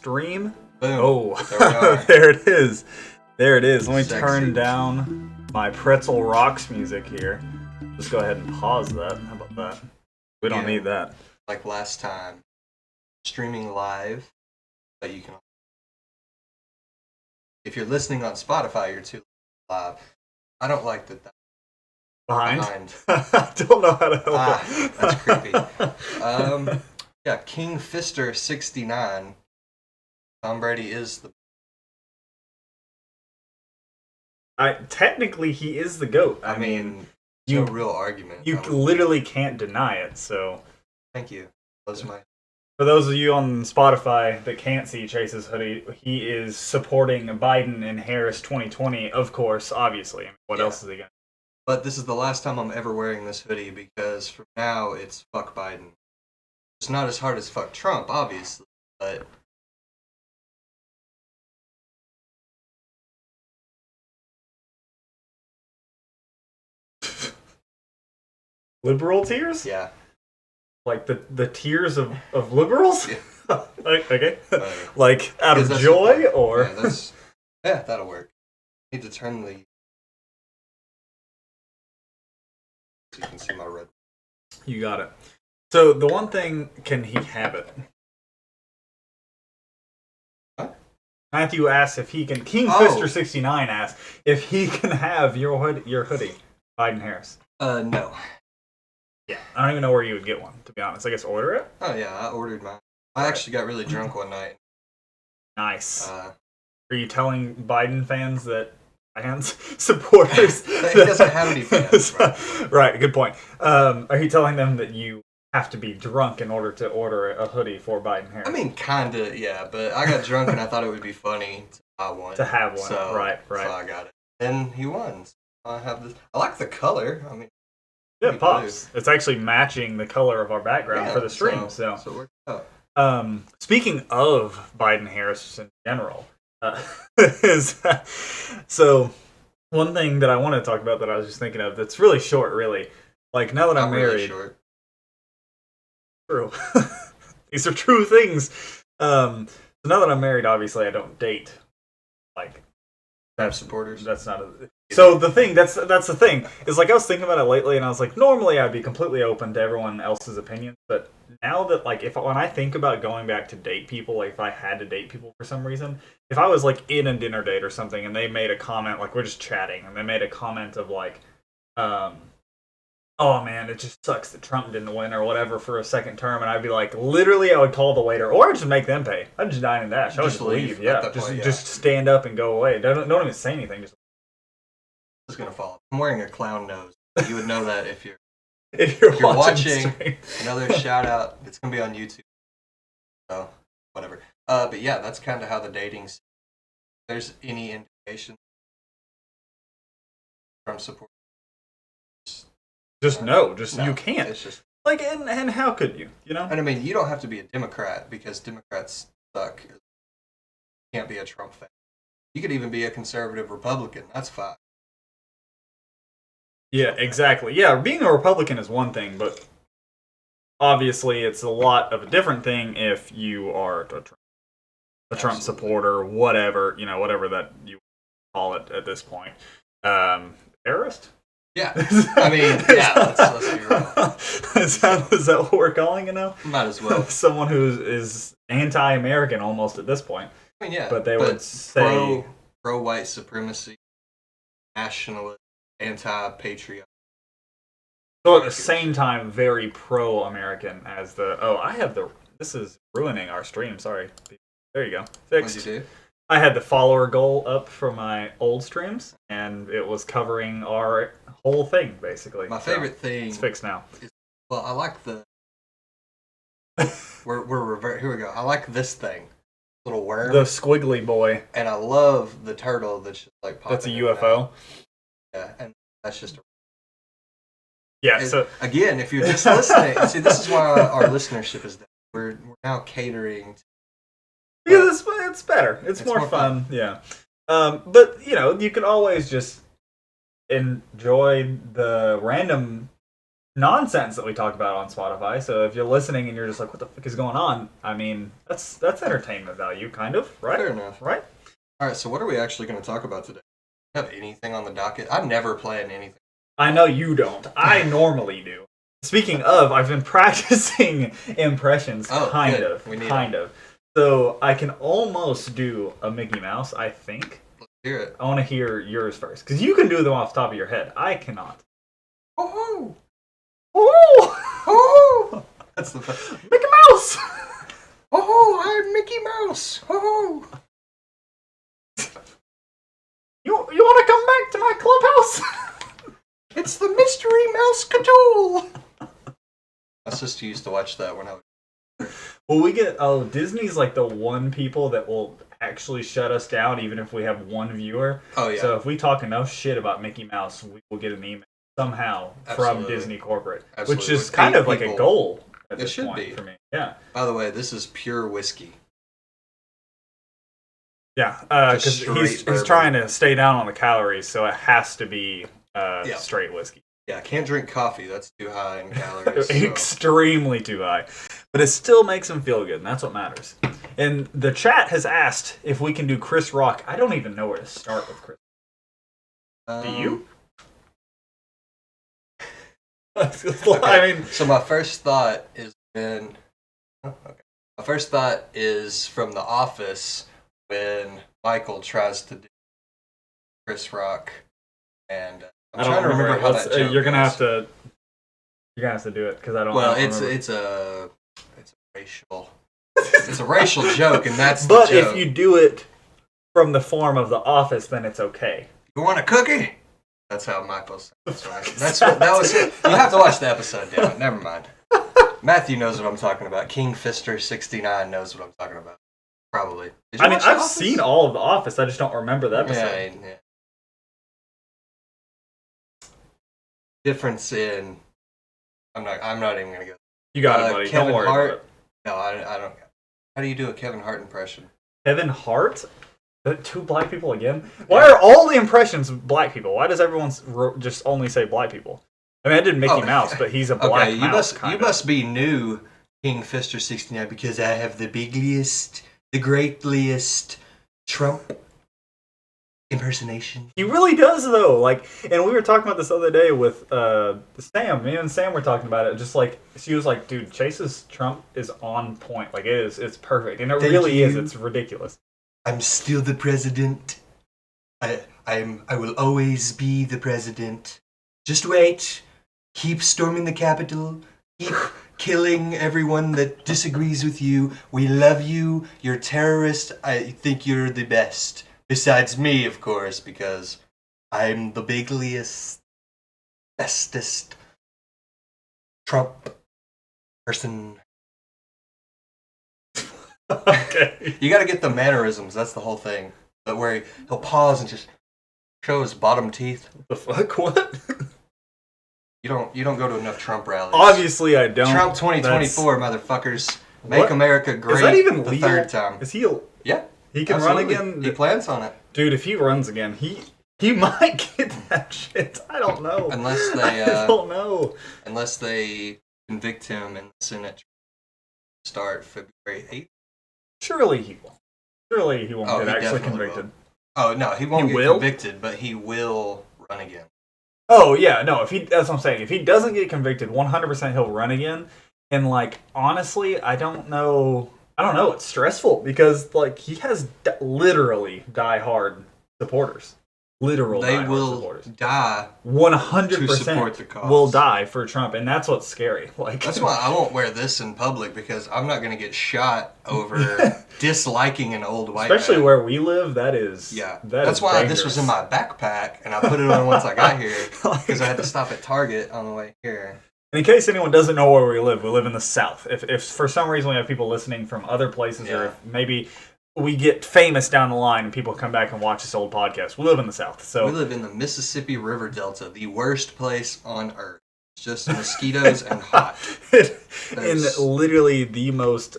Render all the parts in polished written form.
Stream. Boom. Oh, There we are. there it is. There it is. Let me Sexy. turn down my Pretzel Rocks music here. Just go ahead and pause that. How about that? We don't Yeah. need that. Like last time, streaming live, but you can. If you're listening on Spotify, you're too live. I don't like that. Behind? Behind. I don't know how to help it. That's creepy. Yeah, King Fister 69. Tom Brady is the. Technically, he is the GOAT. I mean, you- no real argument. You I would- literally can't deny it. So, Thank you. Those are my. for those of you on Spotify that can't see Chase's hoodie, he is supporting Biden and Harris 2020, of course, obviously. I mean, what Yeah. else is he going to But this is the last time I'm ever wearing this hoodie because from now it's fuck Biden. It's not as hard as fuck Trump, obviously, but Liberal tears? yeah. Like the tears of liberals? Yeah. Okay. Whatever. Like out of Because that's joy what- or yeah, that'll work. Need to turn the so you can see my red. you got it. So the one thing, can he have it? What? Matthew asks if he can. King Oh. Fister 69 asks if he can have your hoodie, Biden Harris. No. Yeah, I don't even know where you would get one, to be honest. I guess order it. Oh yeah, I ordered mine. I actually got really drunk one night. Nice. Uh, Are you telling Biden fans that fans supporters? He doesn't have any fans, Right. Good point. Are you telling them that you have to be drunk in order to order a hoodie for Biden Harris? I mean, kinda, yeah. But I got drunk and I thought it would be funny to buy one. To have one, So, right. So I got it. And he won. So I have this. I like the color. I mean, Yeah, Pretty it pops. It's actually matching the color of our background yeah, for the stream. So it worked out. Speaking of Biden Harris in general, is so one thing that I want to talk about that I was just thinking of that's really short, really. Like now that I'm Not really married, short. true. These are true things. So now that I'm married, obviously I don't date. Like Trump supporters. that's not a. So the thing that's the thing is, like, I was thinking about it lately, and I was like, normally I'd be completely open to everyone else's opinion, but now that, like, when I think about going back to date people, like if I had to date people for some reason, if I was like in a dinner date or something, and they made a comment, like we're just chatting, and they made a comment of like, oh man, it just sucks that Trump didn't win or whatever for a second term, and I'd be like, literally, I would call the waiter, or I'd just make them pay. I'd just dine and dash. I would Just just leave. leave Yeah, at that point, yeah. just stand up and go away. Don't even say anything. Just It's gonna fall. I'm wearing a clown nose. You would know that if you're if you're watching. the stream. another shout out. It's gonna be on YouTube. So whatever. But yeah, that's kind of how the dating. If there's any indication from support. Just no, No, you can't. It's just, Like, and how could you? You know? and I mean, you don't have to be a Democrat because Democrats suck. You can't be a Trump fan. You could even be a conservative Republican. That's fine. Yeah, exactly. Yeah, being a Republican is one thing, but obviously it's a lot of a different thing if you are a Trump Absolutely. supporter, whatever, whatever that you call it at this point. Terrorist? Yeah. I mean, yeah. Let's be real. Is that what we're calling it now? Might as well. Someone who is anti-American almost at this point. I mean, yeah. But they would say pro white supremacy, nationalist, anti-patriot. So at the same time, very pro-American as this is ruining our stream, sorry. There you go. Fixed. What'd you do? I had the follower goal up for my old streams, and it was covering our whole thing, basically. My So, favorite thing. it's fixed now. Well, I like the. we're revert. Here we go. I like this thing, little worm, The squiggly boy. and I love the turtle that's just like popping. That's a in and out. UFO. Yeah, and that's just. Yeah, so Again, if you're just listening, see, this is why our listenership is there. We're now catering. yeah, it's better. It's more fun. Yeah. But you can always just enjoy the random nonsense that we talk about on Spotify. So if you're listening and you're just like, what the fuck is going on? I mean, that's entertainment value, kind of, right? Fair enough. Right? All right, so what are we actually going to talk about today? Do you have anything on the docket? I never plan anything. I know you don't. I normally do. Speaking of, I've been practicing impressions, kind of. So I can almost do a Mickey Mouse, I think. Let's hear it. I want to hear yours first, because you can do them off the top of your head. I cannot. Oh, Oh! oh! That's the best. Mickey Mouse! Oh, I'm Mickey Mouse. Oh. You want to come back to my clubhouse? It's the Mystery Mouse Cadool. My sister used to watch that when I was. Well, Disney's like the one people that will actually shut us down even if we have one viewer. Oh, yeah. So if we talk enough shit about Mickey Mouse, we will get an email somehow from Disney corporate, which is kind of like a goal at this point for me. Yeah. By the way, this is pure whiskey. Yeah, because he's trying to stay down on the calories, so it has to be straight whiskey. Yeah, I can't drink coffee. That's too high in calories. So. Extremely too high. But it still makes him feel good, and that's what matters. And the chat has asked if we can do Chris Rock. I don't even know where to start with Chris. Do you? I mean, so my first thought is my first thought is from The Office when Michael tries to do Chris Rock, and I'm trying to remember how that joke you're gonna have to do it because I don't. Well, it's a racial. It's a racial joke, and that's but the joke. If you do it from the form of The Office, then it's okay. You want a cookie? That's how Michael said it. That was it. You have to watch the episode, damn it. Never mind. Matthew knows what I'm talking about. King Fister 69 knows what I'm talking about. Probably. I mean, I've seen all of The Office. I just don't remember the episode. Yeah. Difference in. I'm not even gonna go. You got it, buddy. Kevin Don't worry Hart. about it. No, I don't. How do you do a Kevin Hart impression? Kevin Hart? Two black people again? Why are all the impressions black people? Why does everyone just only say black people? I mean, I did Mickey Mouse, but he's a black mouse. You must be new, King Fister 69, because I have the bigliest, the greatliest Trump impersonation. He really does, though. Like, and we were talking about this other day with Sam. Me and Sam were talking about it. Just like she was like, "Dude, Chase's Trump is on point. Like, it's perfect, and it really is. It's ridiculous." I'm still the president. I will always be the president. Just wait. Keep storming the Capitol. Keep killing everyone that disagrees with you. We love you. You're a terrorist. I think you're the best. Besides me, of course, because I'm the bigliest, bestest Trump person. Okay. You gotta get the mannerisms, that's the whole thing. But where he'll pause and just show his bottom teeth. The fuck? What? You don't go to enough Trump rallies. Obviously I don't. Trump 2024, motherfuckers. Make What? America great. Is that even the legal? third time. Is he? Yeah. He can absolutely. run again? He plans on it. Dude, if he runs again, he might get that shit. I don't know. Unless they I don't know. Unless they convict him in the Senate start February 8th. Surely he won't. Surely he won't get he actually definitely convicted. will. Oh no, he won't get convicted, but he will run again. Oh yeah, no. That's what I'm saying. If he doesn't get convicted, 100% he'll run again. And like honestly, I don't know. It's stressful because like he has literally die-hard supporters. Literal they die-hard will supporters. Die 100% will die for Trump, and that's what's scary. Like that's why I won't wear this in public because I'm not going to get shot over disliking an old white especially man. where we live. That's why dangerous. this was in my backpack and I put it on once I got here because I had to stop at Target on the way here. In case anyone doesn't know where we live in the South. If for some reason we have people listening from other places, or if maybe we get famous down the line and people come back and watch this old podcast, we live in the South. So we live in the Mississippi River Delta, the worst place on earth. It's just mosquitoes and hot. And literally the most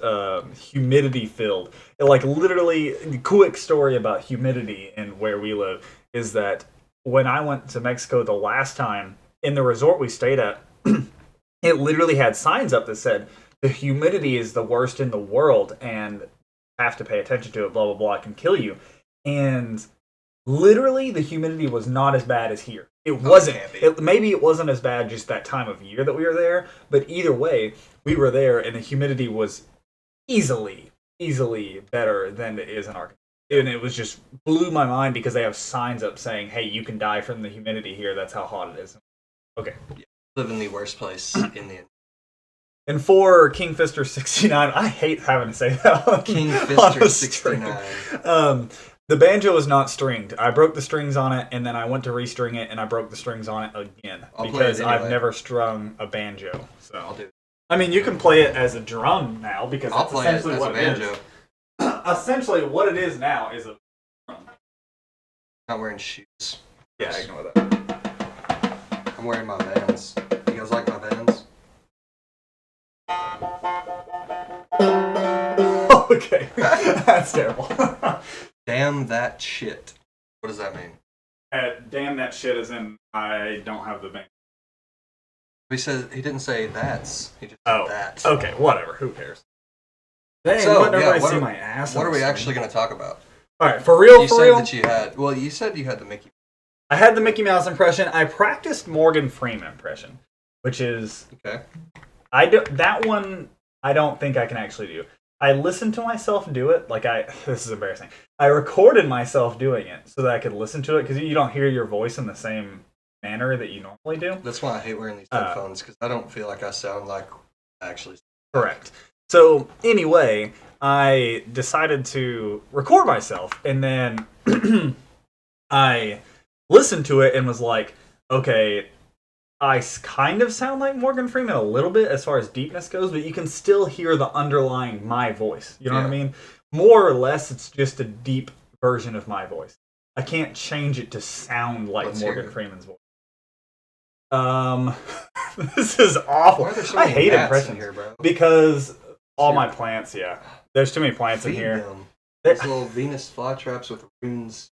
humidity filled. Like literally, the quick story about humidity and where we live is that when I went to Mexico the last time, in the resort we stayed at, it literally had signs up that said the humidity is the worst in the world and have to pay attention to it, blah blah blah, it can kill you. And literally the humidity was not as bad as here. It wasn't. Maybe it wasn't as bad just that time of year that we were there, but either way, we were there and the humidity was easily better than it is in Arkansas. And it was just blew my mind because they have signs up saying, hey, you can die from the humidity here, that's how hot it is. Okay. Yeah. Live in the worst place in the... And for King Fister 69, I hate having to say that on, King Fister 69. The banjo is not stringed. I broke the strings on it, and then I went to restring it, and I broke the strings on it again. Because I've never strung a banjo. So I'll do it. I mean, you can play it as a drum now, because I'll that's play essentially it as what a banjo. it is. Essentially, what it is now is a drum. Not wearing shoes. Yeah, ignore that. I'm wearing my Vans. You guys like my Vans? Okay. That's terrible. Damn that shit. What does that mean? Damn that shit as in I don't have the band. He didn't say that's. He just said that. Okay, whatever. Who cares? Dang, So, what are we actually going to talk about? Alright, for real, you said that you had... Well, you said you had the Mickey... I had the Mickey Mouse impression. I practiced Morgan Freeman impression, which is... Okay. That one, I don't think I can actually do. I listened to myself do it. This is embarrassing. I recorded myself doing it so that I could listen to it, because you don't hear your voice in the same manner that you normally do. That's why I hate wearing these headphones, because I don't feel like I sound like I actually... Correct. So, anyway, I decided to record myself, and then I listened to it and was like, okay, I kind of sound like Morgan Freeman a little bit as far as deepness goes, but you can still hear the underlying my voice. You know what I mean? More or less, it's just a deep version of my voice. I can't change it to sound like Morgan Freeman's voice. This is awful. Why are there so I many hate gnats impressions in here, bro? because all my plants. Yeah, there's too many plants in Feed here. them. These little Venus flytraps with runes.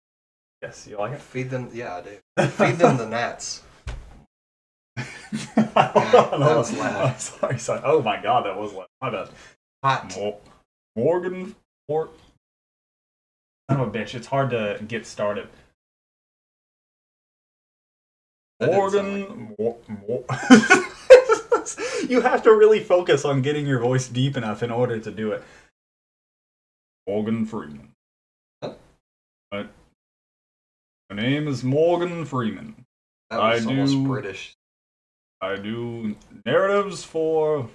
Yes, you like it? Feed them. Yeah, I do. Feed them the gnats. That was loud. Oh, sorry. Oh my god, that was loud. My bad. Hot. Morgan. Son of a bitch. It's hard to get started. Morgan. You have to really focus on getting your voice deep enough in order to do it. Morgan Freeman. Huh? My name is Morgan Freeman. That was almost British. I do narratives for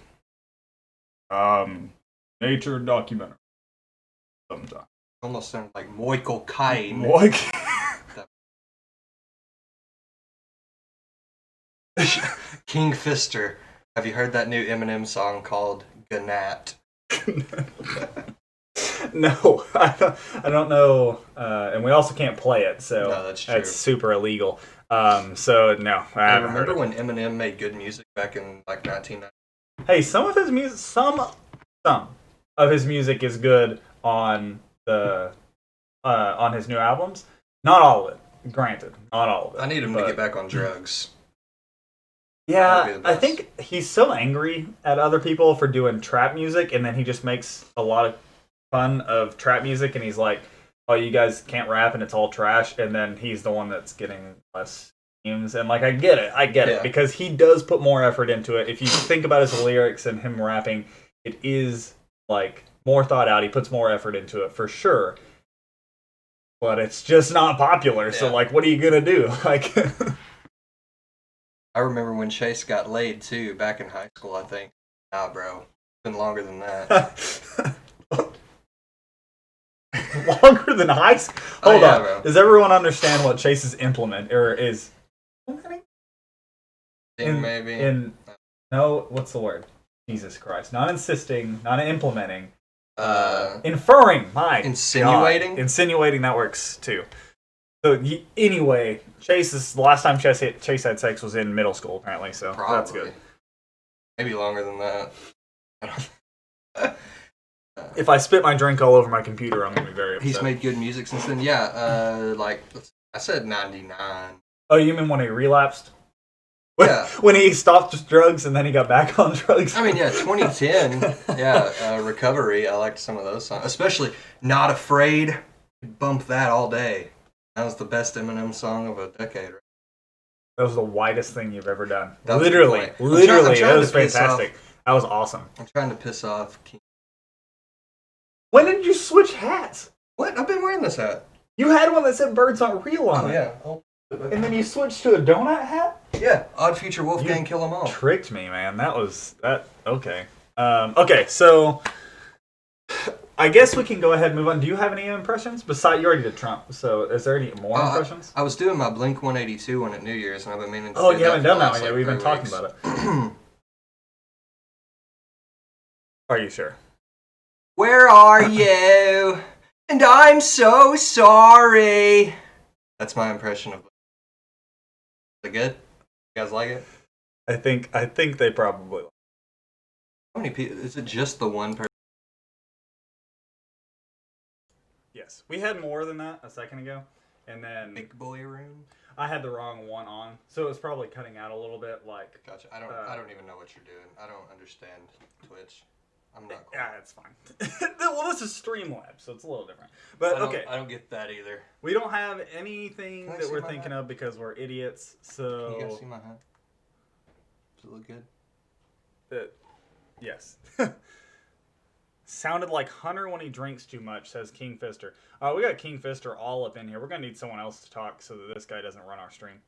nature documentary. Sometimes. Almost sounded like Michael Caine. King Fister. Have you heard that new Eminem song called Gnat? No, I don't know, and we also can't play it, so no, that's true. That's super illegal. So no, I haven't remember heard when Eminem made good music back in like 1990. Hey, some of his music, some of his music is good on the on his new albums. Not all of it, granted, not all of it. I need him to get back on drugs. Yeah, I think he's so angry at other people for doing trap music, and then he just makes a lot of fun of trap music, and he's like, oh, you guys can't rap and it's all trash, and then he's the one that's getting less views. And like, I get it, because he does put more effort into it. If you think about his lyrics and him rapping, it is like more thought out. He puts more effort into it for sure, but it's just not popular. So like, what are you gonna do? Like, I remember when Chase got laid too back in high school. I think. Nah, bro, it's been longer than that. Longer than high school? Hold on. Bro. Does everyone understand what Chase's implement or is? Maybe. No, what's the word? Jesus Christ! Not insisting, not implementing. Inferring. My insinuating. God. Insinuating, that works too. So anyway, the last time Chase had sex was in middle school apparently. So Probably. That's good. Maybe longer than that. If I spit my drink all over my computer, I'm gonna be very upset. He's made good music since then. Yeah, like I said, 99. Oh, you mean when he relapsed? When he stopped drugs and then he got back on drugs. I mean, yeah, 2010. Yeah, Recovery. I liked some of those songs, especially "Not Afraid." Bump that all day. That was the best Eminem song of a decade. Right? That was the whitest thing you've ever done. That literally, that was fantastic. That was awesome. I'm trying to piss off King. When did you switch hats? What? I've been wearing this hat. You had one that said "Birds Aren't Real" on it. Yeah. And then you switched to a donut hat? Yeah, Odd Future Wolfgang Kill 'Em All. Tricked me, man. Okay. Okay, so I guess we can go ahead and move on. Do you have any impressions? Besides, you already did Trump, so is there any more impressions? I was doing my Blink 182 one at New Year's, and I've been meaning to you haven't done that one yet. We've been talking about it. Are you sure? Where are you? And I'm so sorry. That's my impression of. Is it good? You guys like it? I think they probably. How many people? Is it just the one person? Yes, we had more than that a second ago, and then Big Boy Room. I had the wrong one on, so it was probably cutting out a little bit. Like, gotcha. I don't even know what you're doing. I don't understand Twitch. I'm not. Cool. Yeah, it's fine. Well, this is Streamlabs, so it's a little different. But okay, I don't get that either. We don't have anything that we're thinking of because we're idiots. So can you guys see my hat? Does it look good? Yes. Sounded like Hunter when he drinks too much, says King Fister. We got King Fister all up in here. We're gonna need someone else to talk so that this guy doesn't run our stream.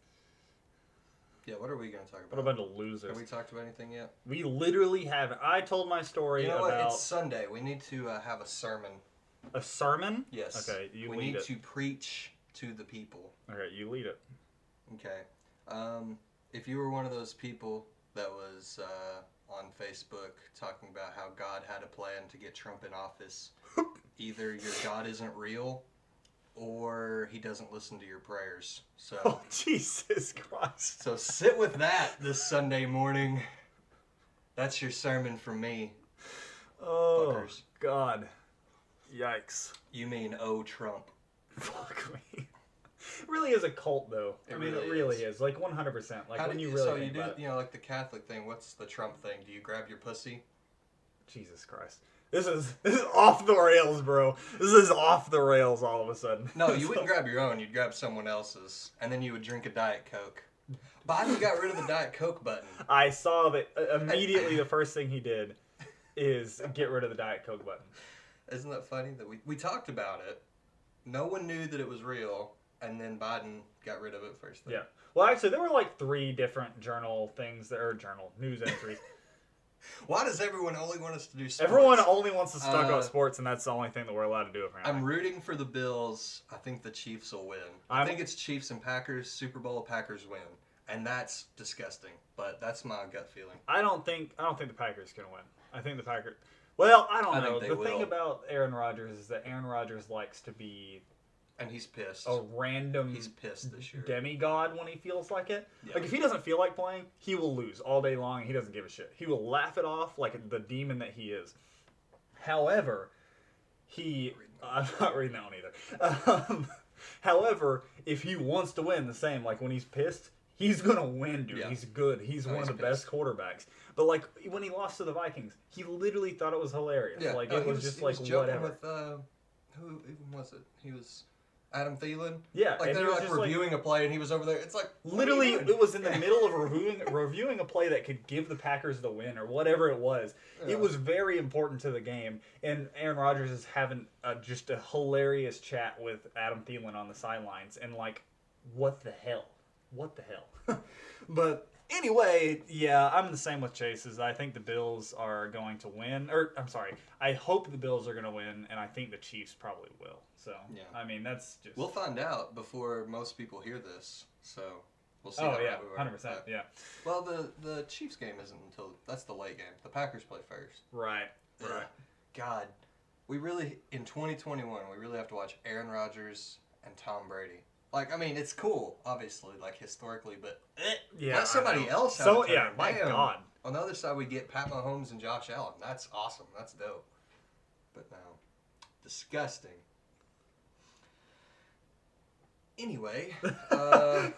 Yeah, what are we going to talk about? What a bunch of losers. Have we talked about anything yet? We literally haven't. I told my story about... What? It's Sunday. We need to have a sermon. A sermon? Yes. Okay, you lead it. We need to preach to the people. Okay, you lead it. Okay. If you were one of those people that was on Facebook talking about how God had a plan to get Trump in office, either your God isn't real or he doesn't listen to your prayers. So, oh, Jesus Christ. So sit with that this Sunday morning. That's your sermon from me. Oh, fuckers. God. Yikes. You mean, oh, Trump. Fuck me. It really is a cult, though. It really is. Like, 100%. Like, when you really think about it. You know, like the Catholic thing, what's the Trump thing? Do you grab your pussy? Jesus Christ. This is off the rails, bro. This is off the rails all of a sudden. No, you wouldn't grab your own. You'd grab someone else's, and then you would drink a Diet Coke. Biden got rid of the Diet Coke button. I saw that immediately. The first thing he did is get rid of the Diet Coke button. Isn't that funny that we talked about it? No one knew that it was real, and then Biden got rid of it first thing. Yeah. Well, actually, there were like 3 different news entries. Why does everyone only want us to do sports? Everyone only wants to talk about sports, and that's the only thing that we're allowed to do, apparently. I'm rooting for the Bills. I think the Chiefs will win. I think it's Chiefs and Packers. Super Bowl, Packers win. And that's disgusting, but that's my gut feeling. I don't think the Packers can win. I think the Packers... Well, I don't know. The thing about Aaron Rodgers is that Aaron Rodgers likes to be... And he's pissed. A random He's pissed this year. Demigod when he feels like it. Yeah. Like, if he doesn't feel like playing, he will lose all day long, and he doesn't give a shit. He will laugh it off like the demon that he is. However, I'm not reading that one either. However, if he wants to win, the same. Like, when he's pissed, he's going to win, dude. Yeah. He's good. He's one of the best quarterbacks. But, like, when he lost to the Vikings, he literally thought it was hilarious. Yeah. Like, it was just like, whatever. With, who was it? He was... Adam Thielen? Yeah. Like, they were, like, reviewing a play, and he was over there. It's like... Literally, it was in the middle of reviewing a play that could give the Packers the win, or whatever it was. Yeah. It was very important to the game, and Aaron Rodgers is having just a hilarious chat with Adam Thielen on the sidelines, and, like, what the hell? What the hell? But... Anyway, yeah, I'm the same with Chase. I think the Bills are going to win. Or, I'm sorry, I hope the Bills are going to win, and I think the Chiefs probably will. So, yeah. I mean, that's just... We'll find out before most people hear this, so we'll see. Oh, yeah, 100%, yeah. Well, the Chiefs game isn't until... That's the late game. The Packers play first. Right. God, we really, in 2021, we really have to watch Aaron Rodgers and Tom Brady. Like, I mean, it's cool, obviously, like, historically, but let somebody else have a turn. Yeah, my God. On the other side, we get Pat Mahomes and Josh Allen. That's awesome. That's dope. But no. Disgusting. Anyway,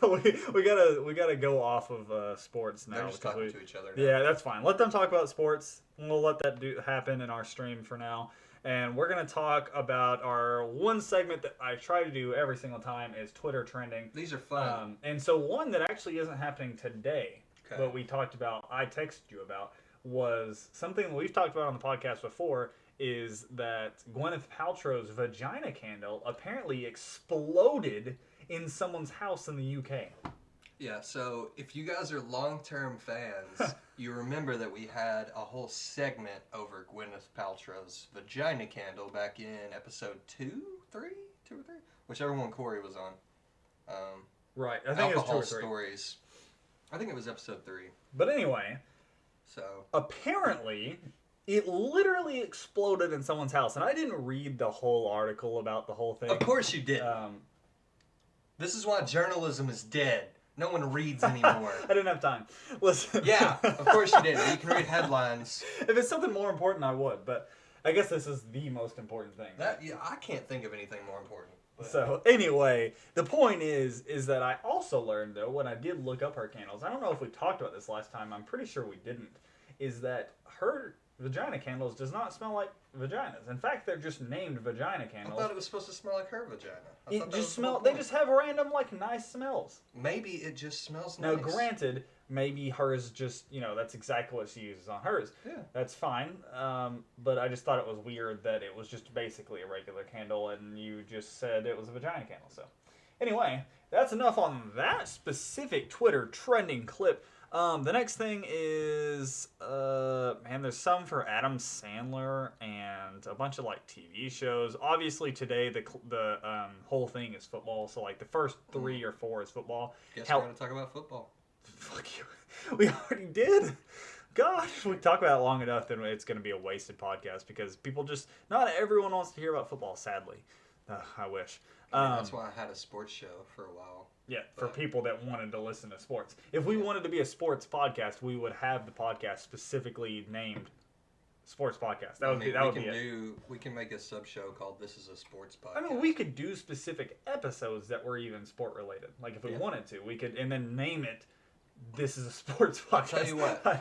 we gotta go off of sports now. they're just because talking to each other now. Yeah, that's fine. Let them talk about sports. We'll let that happen in our stream for now. And we're gonna talk about our one segment that I try to do every single time is Twitter trending. These are fun. And so one that actually isn't happening today, but we talked about, I texted you about, was something that we've talked about on the podcast before. Is that Gwyneth Paltrow's vagina candle apparently exploded in someone's house in the UK. Yeah, so if you guys are long-term fans, you remember that we had a whole segment over Gwyneth Paltrow's vagina candle back in episode 2 or 3? Whichever one Corey was on. Right, I think it was 2 or 3. Stories. I think it was episode 3. But anyway, so apparently it literally exploded in someone's house, and I didn't read the whole article about the whole thing. Of course you did. This is why journalism is dead. No one reads anymore. I didn't have time. Listen. Yeah, of course you did. You can read headlines. If it's something more important, I would. But I guess this is the most important thing. I can't think of anything more important. But. So anyway, the point is that I also learned though when I did look up her candles. I don't know if we talked about this last time. I'm pretty sure we didn't. Is that her vagina candles does not smell like vaginas. In fact, they're just named vagina candles. I thought it was supposed to smell like her vagina. It just they just have random like nice smells. Maybe it just smells nice. Now, granted, maybe hers just that's exactly what she uses on hers. Yeah, that's fine. But I just thought it was weird that it was just basically a regular candle, and you just said it was a vagina candle. So, anyway, that's enough on that specific Twitter trending clip. The next thing is, there's some for Adam Sandler and a bunch of like TV shows. Obviously today the whole thing is football, so like the first 3 or 4 is football. Guess we're gonna talk about football. Fuck you. We already did. Gosh, we talk about it long enough, then it's gonna be a wasted podcast because people not everyone wants to hear about football. Sadly, I wish. That's why I had a sports show for a while. Yeah, for people that wanted to listen to sports. If we wanted to be a sports podcast, we would have the podcast specifically named Sports Podcast. We can make a sub show called This Is a Sports Podcast. I mean, we could do specific episodes that were even sport related. Like if we wanted to, we could, and then name it This Is a Sports Podcast.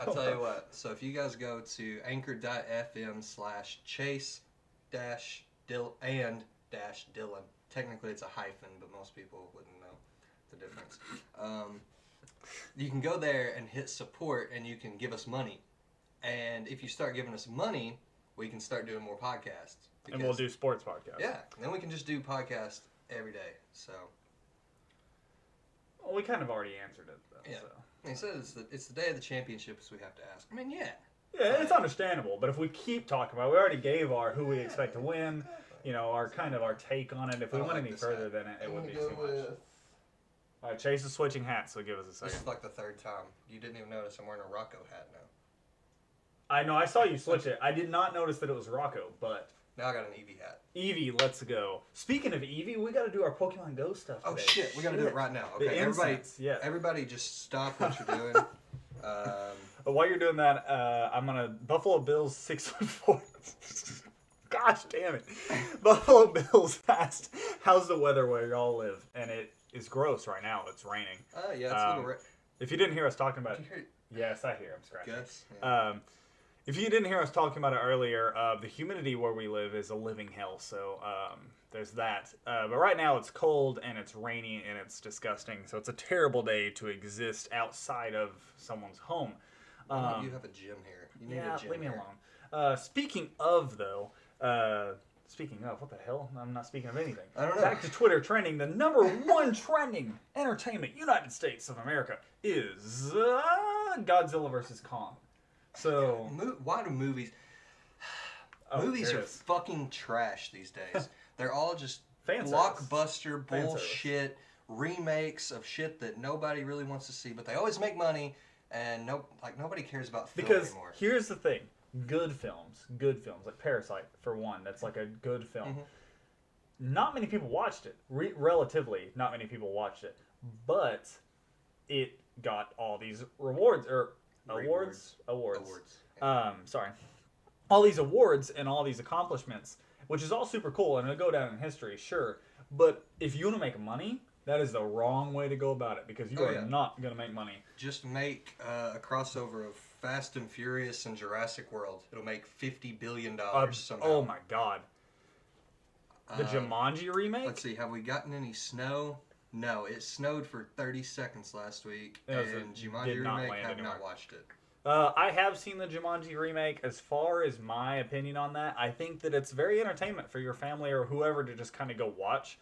I'll tell you what. So if you guys go to anchor.fm/chase-Dylan. Technically it's a hyphen, but most people wouldn't know the difference. You can go there and hit support, and you can give us money. And if you start giving us money, we can start doing more podcasts. And we'll do sports podcasts. Yeah, and then we can just do podcasts every day. So. Well, we kind of already answered it, though. Yeah. So. He says it's the day of the championship, so we have to ask. I mean, yeah. Yeah, it's understandable. But if we keep talking about it, we already gave who we expect to win. Our take on it. If we went any further than it would be too much. All right, Chase is switching hats, so give us a second. This is like the 3rd time. You didn't even notice I'm wearing a Rocco hat now. I know, I saw you switch it. I did not notice that it was Rocco, but... Now I got an Eevee hat. Eevee, let's go. Speaking of Eevee, we got to do our Pokemon Go stuff today. Oh, shit, we got to do it right now. Okay, everybody just stop what you're doing. While you're doing that, I'm going to... Buffalo Bills 6'4". Gosh damn it. Buffalo Bills asked, how's the weather where y'all live? And it is gross right now. It's raining. Yeah, it's a little... If you didn't hear us talking about it... Yes, I hear. I'm scratching. Yes. Yeah. If you didn't hear us talking about it earlier, the humidity where we live is a living hell. So there's that. But right now it's cold and it's rainy and it's disgusting. So it's a terrible day to exist outside of someone's home. You have a gym here. You need a gym leave me here. alone. Speaking of, though... what the hell? I'm not speaking of anything. I don't know. Back to Twitter trending. The number 1 trending entertainment United States of America is Godzilla vs. Kong. So why do movies movies are fucking trash these days. They're all just blockbuster bullshit remakes of shit that nobody really wants to see, but they always make money and nobody cares about film anymore. Because here's the thing. Good films, like Parasite, for one, that's like a good film. Mm-hmm. Not many people watched it. Relatively, not many people watched it. But it got all these awards. Sorry. All these awards and all these accomplishments, which is all super cool, and it'll go down in history, sure. But if you want to make money, That is the wrong way to go about it because you are not going to make money. Just make a crossover of Fast and Furious and Jurassic World. It'll make $50 billion somehow. Oh my god. The Jumanji remake? Let's see, have we gotten any snow? No, it snowed for 30 seconds last week, and Jumanji remake, have not watched it. I have seen the Jumanji remake. As far as my opinion on that, I think that it's very entertainment for your family or whoever to just kind of go watch.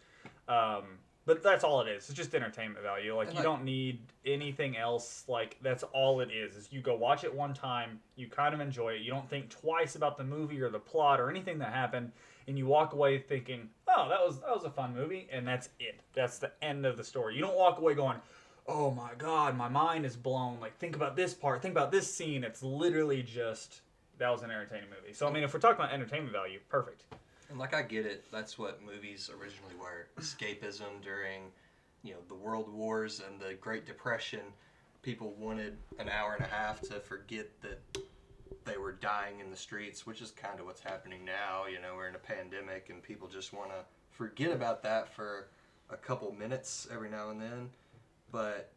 But that's all it is. It's just entertainment value. Like, you don't need anything else. Like, that's all it is you go watch it one time, you kind of enjoy it, you don't think twice about the movie or the plot or anything that happened, and you walk away thinking, oh, that was a fun movie, and that's it. That's the end of the story. You don't walk away going, oh my god, my mind is blown. Like, think about this part, think about this scene. It's literally just, that was an entertaining movie. So, I mean, if we're talking about entertainment value, perfect. And like, I get it. That's what movies originally were. Escapism during, the World Wars and the Great Depression. People wanted an hour and a half to forget that they were dying in the streets, which is kind of what's happening now. We're in a pandemic and people just want to forget about that for a couple minutes every now and then. But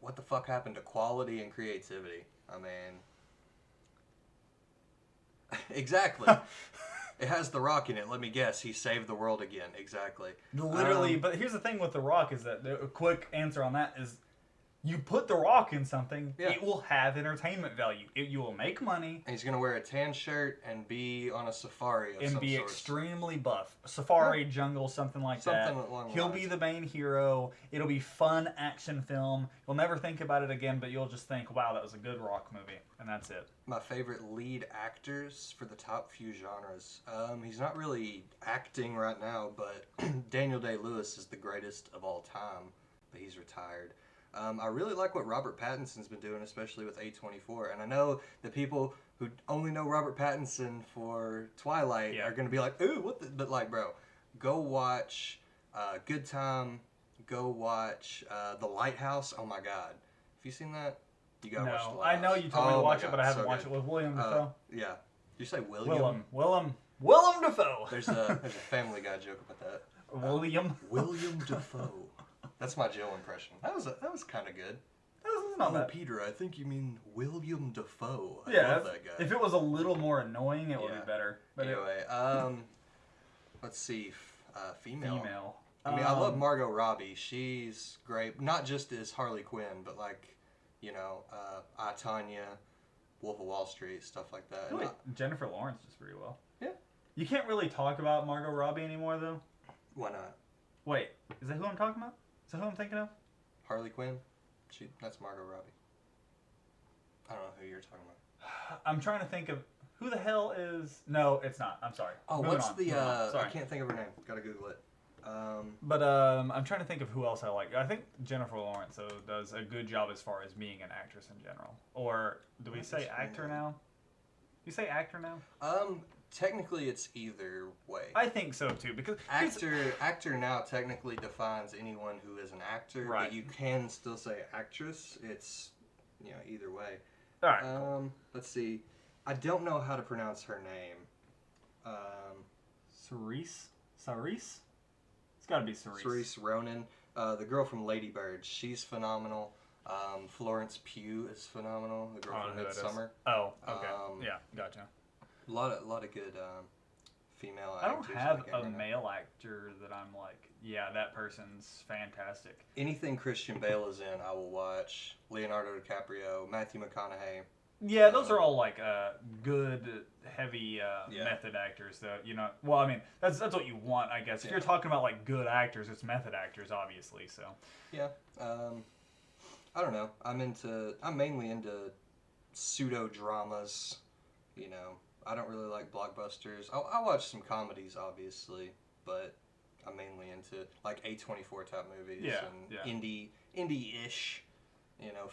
what the fuck happened to quality and creativity? I mean, exactly. It has The Rock in it. Let me guess. He saved the world again. Exactly. Literally. But here's the thing with The Rock is that a quick answer on that is you put The Rock in something, it will have entertainment value. You will make money. And he's going to wear a tan shirt and be on a safari of and some be sort. Extremely buff. Safari, jungle, something like that. He'll be the main hero. It'll be fun action film. You'll never think about it again, but you'll just think, wow, that was a good Rock movie. And that's it. My favorite lead actors for the top few genres. He's not really acting right now, but Daniel Day-Lewis is the greatest of all time, but he's retired. I really like what Robert Pattinson's been doing, especially with A24. And I know the people who only know Robert Pattinson for Twilight are going to be like, ooh, what the... But, like, bro, go watch Good Time. Go watch The Lighthouse. Oh, my God. Have you seen that? You got to watch The Lighthouse. I know you told me to watch it, but I haven't watched it. With William Dafoe? Yeah. Did you say William? Willem Dafoe. There's a Family Guy joke about that. William Dafoe. That's my Jill impression. That was kind of good. That was not bad. Peter, I think you mean William Dafoe. I love that guy. If it was a little more annoying, it would be better. But anyway, let's see. Female. I mean, I love Margot Robbie. She's great. Not just as Harley Quinn, but like, I, Tonya, Wolf of Wall Street, stuff like that. Really, Jennifer Lawrence does pretty well. Yeah. You can't really talk about Margot Robbie anymore, though. Why not? Wait, is that who I'm talking about? Is that who I'm thinking of? Harley Quinn? That's Margot Robbie. I don't know who you're talking about. I'm trying to think of who the hell is... No, it's not. I'm sorry. Oh, what's the... I can't think of her name. Gotta Google it. But I'm trying to think of who else I like. I think Jennifer Lawrence does a good job as far as being an actress in general. Or do we say actor now? You say actor now? Technically, it's either way. I think so too, because actor now technically defines anyone who is an actor, right. But you can still say actress. It's either way. All right. Cool. Let's see. I don't know how to pronounce her name. Cerise. It's got to be Cerise. Cerise Ronan, the girl from Lady Bird. She's phenomenal. Florence Pugh is phenomenal. The girl from Midsommar. Oh, okay. Yeah, gotcha. A lot of good female actors. I don't have a male actor that I'm like, yeah, that person's fantastic. Anything Christian Bale is in, I will watch. Leonardo DiCaprio, Matthew McConaughey. Yeah, those are all like good, heavy method actors. Well, I mean, that's what you want, I guess. If you're talking about like good actors, it's method actors, obviously. So. Yeah. I don't know. I'm mainly into pseudo dramas. I don't really like blockbusters. I watch some comedies, obviously, but I'm mainly into like A24 type movies and indie-ish.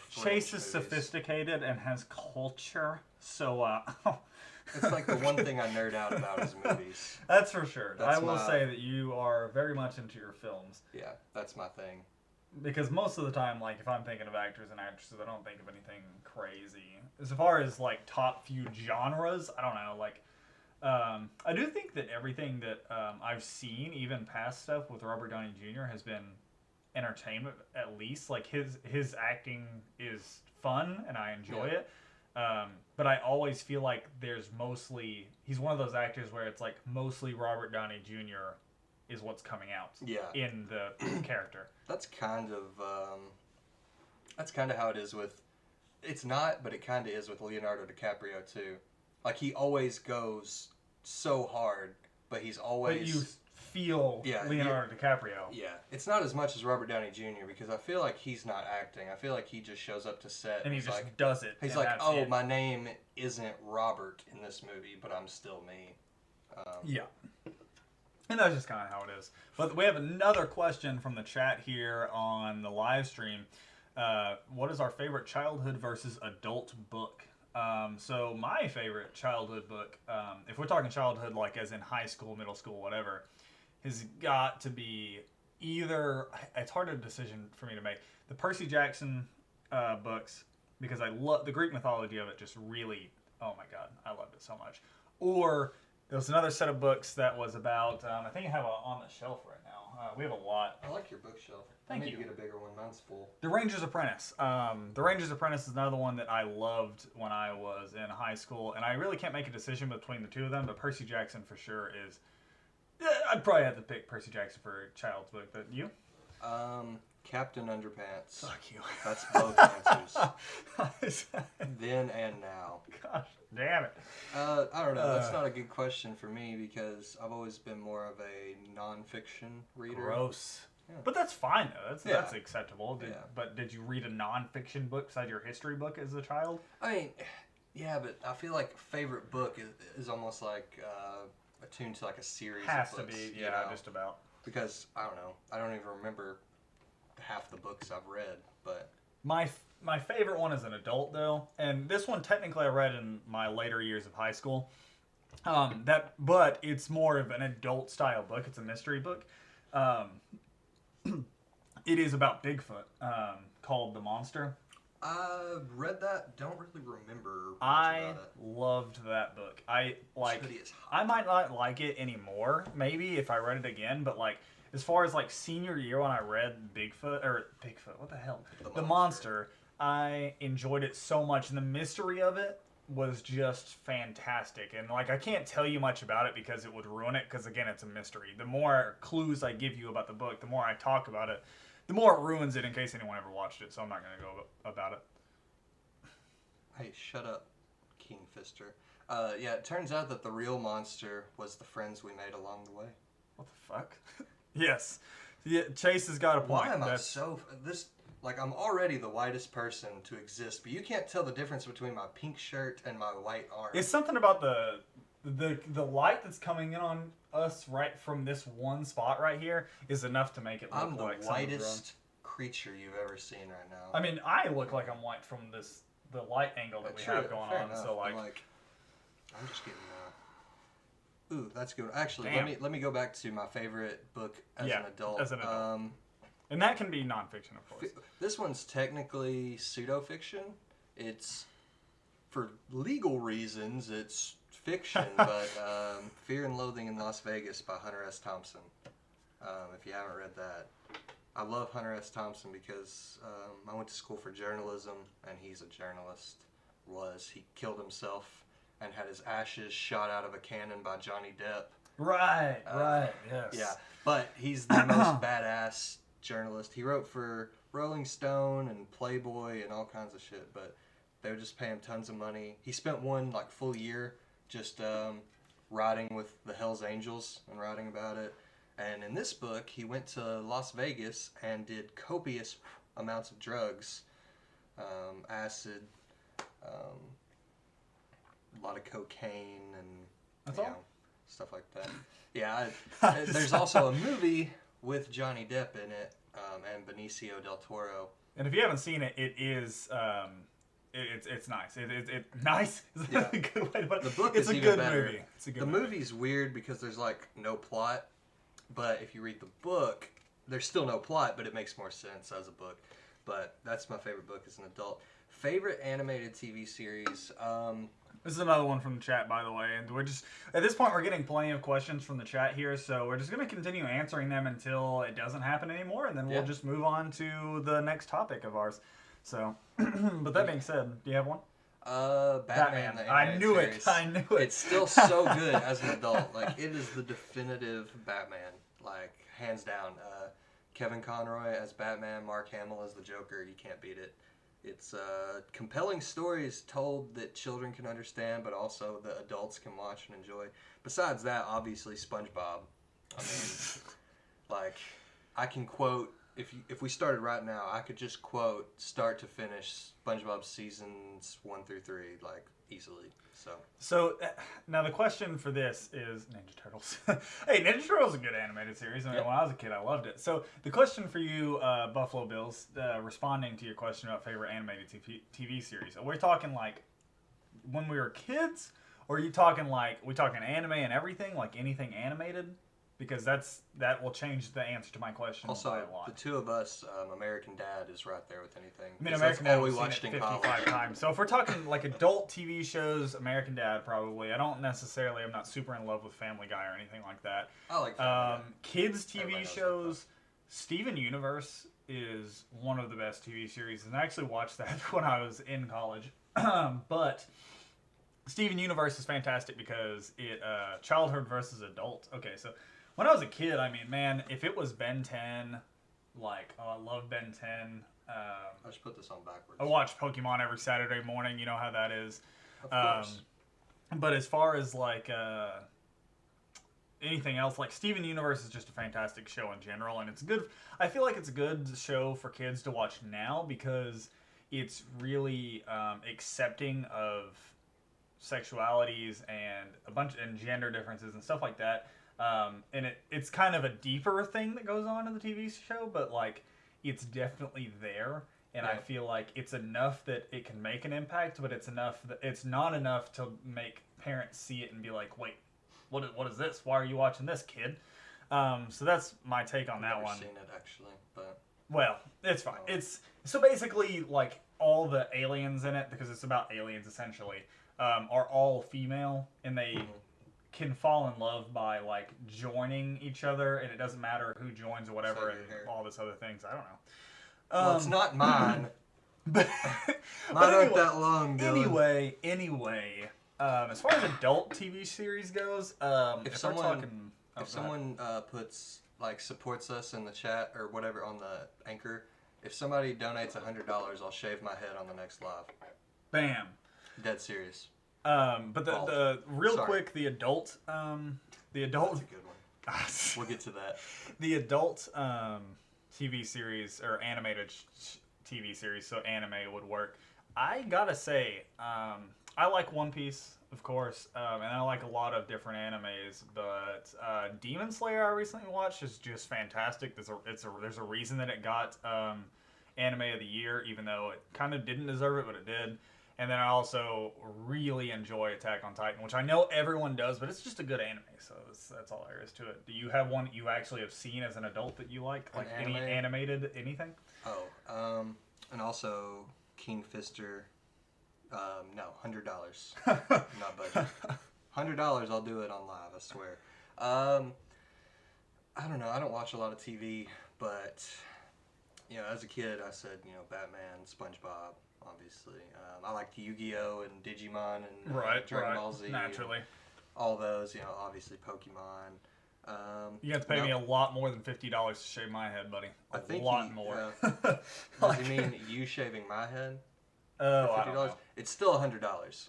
Chase is sophisticated and has culture, so it's like the one thing I nerd out about is movies. That's for sure. I will say that you are very much into your films. Yeah, that's my thing. Because most of the time, like, if I'm thinking of actors and actresses, I don't think of anything crazy. As far as, like, top few genres, I don't know, like, I do think that everything that I've seen, even past stuff with Robert Downey Jr., has been entertainment at least. Like his acting is fun and I enjoy Yeah. it. But I always feel like he's one of those actors where it's like mostly Robert Downey Jr. is what's coming out Yeah. in the character. That's kind of how it is with. It's not, but it kind of is with Leonardo DiCaprio too. Like he always goes so hard, but he's always. But you feel Leonardo DiCaprio. Yeah, it's not as much as Robert Downey Jr. because I feel like he's not acting. I feel like he just shows up to set And he he's just like, does it. he's and like, that's oh, it. my name isn't Robert in this movie, but I'm still me. Yeah. And that's just kind of how it is. But we have another question from the chat here on the live stream. What is our favorite childhood versus adult book? So my favorite childhood book, if we're talking childhood, like as in high school, middle school, whatever, has got to be either. It's hard a decision for me to make. The Percy Jackson books, because I love the Greek mythology of it. Just really, oh my god, I loved it so much. Or there was another set of books that was about. I think I have on the shelf right now. We have a lot. I like your bookshelf. Thank I need you. to get a bigger one. Mine's full. The Ranger's Apprentice. The Ranger's Apprentice is another one that I loved when I was in high school, and I really can't make a decision between the two of them, but Percy Jackson for sure is. Yeah, I'd probably have to pick Percy Jackson for a child's book, but you? Captain Underpants. Fuck you. That's both answers. Then and now. Gosh, damn it. I don't know. That's not a good question for me because I've always been more of a nonfiction reader. Gross. Yeah. But that's fine though. That's Yeah. acceptable. Yeah. But did you read a nonfiction book besides your history book as a child? I mean, yeah, but I feel like favorite book is almost like attuned to like a series Has of to books. be, you yeah, know? just about. Because I don't know. I don't even remember half the books I've read, but My favorite one is an adult though, and this one technically I read in my later years of high school. But it's more of an adult style book. It's a mystery book. It is about Bigfoot, called The Monster. I read that. Don't really remember much I about it. loved that book. hoodie is hot. I might not like it anymore, maybe if I read it again, but like as far as like senior year when I read Bigfoot, what the hell? The Monster, I enjoyed it so much, and the mystery of it was just fantastic. And like I can't tell you much about it because it would ruin it, because again it's a mystery. The more clues I give you about the book, the more I talk about it, the more it ruins it in case anyone ever watched it, so I'm not going to go about it. Hey, shut up, King Fister. Yeah, it turns out that the real monster was the friends we made along the way. What the fuck? Yes. Yeah, Chase has got a point. Why am I so... I'm already the whitest person to exist, but you can't tell the difference between my pink shirt and my white arm. It's something about the light that's coming in on us right from this one spot right here is enough to make it look I'm the like someone's whitest creature you've ever seen right now. I mean, I look like I'm white from the light angle that we have going fair on. enough. So I'm just getting... Ooh, that's good. Actually, Damn. let me go back to my favorite book as an adult. As an adult. And that can be nonfiction, of course. This one's technically pseudo-fiction. It's, for legal reasons, it's fiction, but Fear and Loathing in Las Vegas by Hunter S. Thompson. If you haven't read that. I love Hunter S. Thompson because I went to school for journalism, and he's a journalist. He killed himself and had his ashes shot out of a cannon by Johnny Depp. Right, yes. Yeah, but he's the most badass journalist. He wrote for Rolling Stone and Playboy and all kinds of shit, but they would just pay him tons of money. He spent one full year just riding with the Hells Angels and writing about it. And in this book, he went to Las Vegas and did copious amounts of drugs, acid, a lot of cocaine, and That's all? stuff like that. Yeah, there's also a movie with Johnny Depp in it and Benicio del Toro. And if you haven't seen it, it is it's nice. Nice is Yeah. a good way to put it. The book It's is a even good better. movie. It's a good The movie. movie's weird because there's no plot, but if you read the book, there's still no plot, but it makes more sense as a book. But that's my favorite book as an adult. Favorite animated TV series? This is another one from the chat, by the way, and we're just at this point we're getting plenty of questions from the chat here, so we're just going to continue answering them until it doesn't happen anymore, and then we'll just move on to the next topic of ours. So, but that being said, do you have one? Batman. The I knew series. it. I knew it. It's still so good as an adult. Like, it is the definitive Batman. Like, hands down. Kevin Conroy as Batman, Mark Hamill as the Joker. You can't beat it. It's compelling stories told that children can understand, but also the adults can watch and enjoy. Besides that, obviously, SpongeBob. I mean, like, I can quote, if we started right now, I could just quote start to finish SpongeBob seasons 1 through 3, like, easily. So now the question for this is Ninja Turtles. Hey, Ninja Turtles is a good animated series. I mean, when I was a kid, I loved it. So the question for you, Buffalo Bills, responding to your question about favorite animated TV series, are we talking like when we were kids, or are you talking like we talking anime and everything, like anything animated? Because that will change the answer to my question by a lot. The two of us, American Dad is right there with anything. I mean, American Dad, we watched in 55 times. So if we're talking like adult TV shows, American Dad probably. I'm not super in love with Family Guy or anything like that. I like Family Guy. Kids TV shows, Steven Universe is one of the best TV series, and I actually watched that when I was in college. But Steven Universe is fantastic because it childhood versus adult. Okay, so when I was a kid, I mean, man, if it was Ben 10, like, I love Ben 10. I should put this on backwards. I watch Pokemon every Saturday morning. You know how that is. Of course. But as far as, like, anything else, like, Steven Universe is just a fantastic show in general, and it's good. I feel like it's a good show for kids to watch now because it's really accepting of sexualities and and gender differences and stuff like that. And it's kind of a deeper thing that goes on in the TV show, but like it's definitely there. And I feel like it's enough that it can make an impact, but it's not enough to make parents see it and be like, wait, what is this? Why are you watching this, kid? So that's my take on that one. I've never seen it actually, but well, it's fine. It's so basically like all the aliens in it, because it's about aliens essentially, are all female, and they can fall in love by like joining each other, and it doesn't matter who joins or whatever, and all this other things. I don't know. Well, it's not mine. But mine aren't that long, Dylan. Anyway, as far as adult TV series goes, if someone supports us in the chat or whatever on the Anchor, if somebody donates $100, I'll shave my head on the next live. Bam. Dead serious. But the quick, the adult. That's a good one. We'll get to that. The adult TV series or animated TV series, so anime would work. I gotta say, I like One Piece, of course, and I like a lot of different animes, but Demon Slayer I recently watched is just fantastic. There's a reason that it got Anime of the Year, even though it kind of didn't deserve it, but it did. And then I also really enjoy Attack on Titan, which I know everyone does, but it's just a good anime, so that's all there is to it. Do you have one that you actually have seen as an adult that you like? Like any animated anything? Oh, and also King Fister. No, $100. Not budget. $100, I'll do it on live, I swear. I don't know, I don't watch a lot of TV, but, as a kid, I said, Batman, SpongeBob, obviously. I liked Yu-Gi-Oh! And Digimon and Dragon Ball Z. Naturally. All those, obviously Pokemon. You have to pay me a lot more than $50 to shave my head, buddy. A lot more. Does he mean you shaving my head? Oh, I don't know. It's still $100.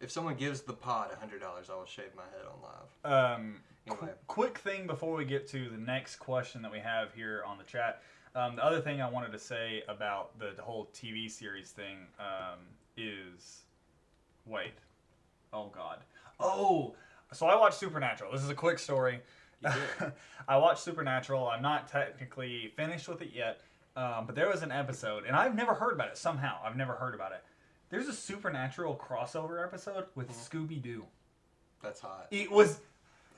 If someone gives the pod $100, I will shave my head on live. Anyway. Quick thing before we get to the next question that we have here on the chat. The other thing I wanted to say about the whole TV series thing is... Wait. Oh, God. Oh! So I watched Supernatural. This is a quick story. I watched Supernatural. I'm not technically finished with it yet. But there was an episode, and I've never heard about it. Somehow, I've never heard about it. There's a Supernatural crossover episode with Scooby-Doo. That's hot. It was...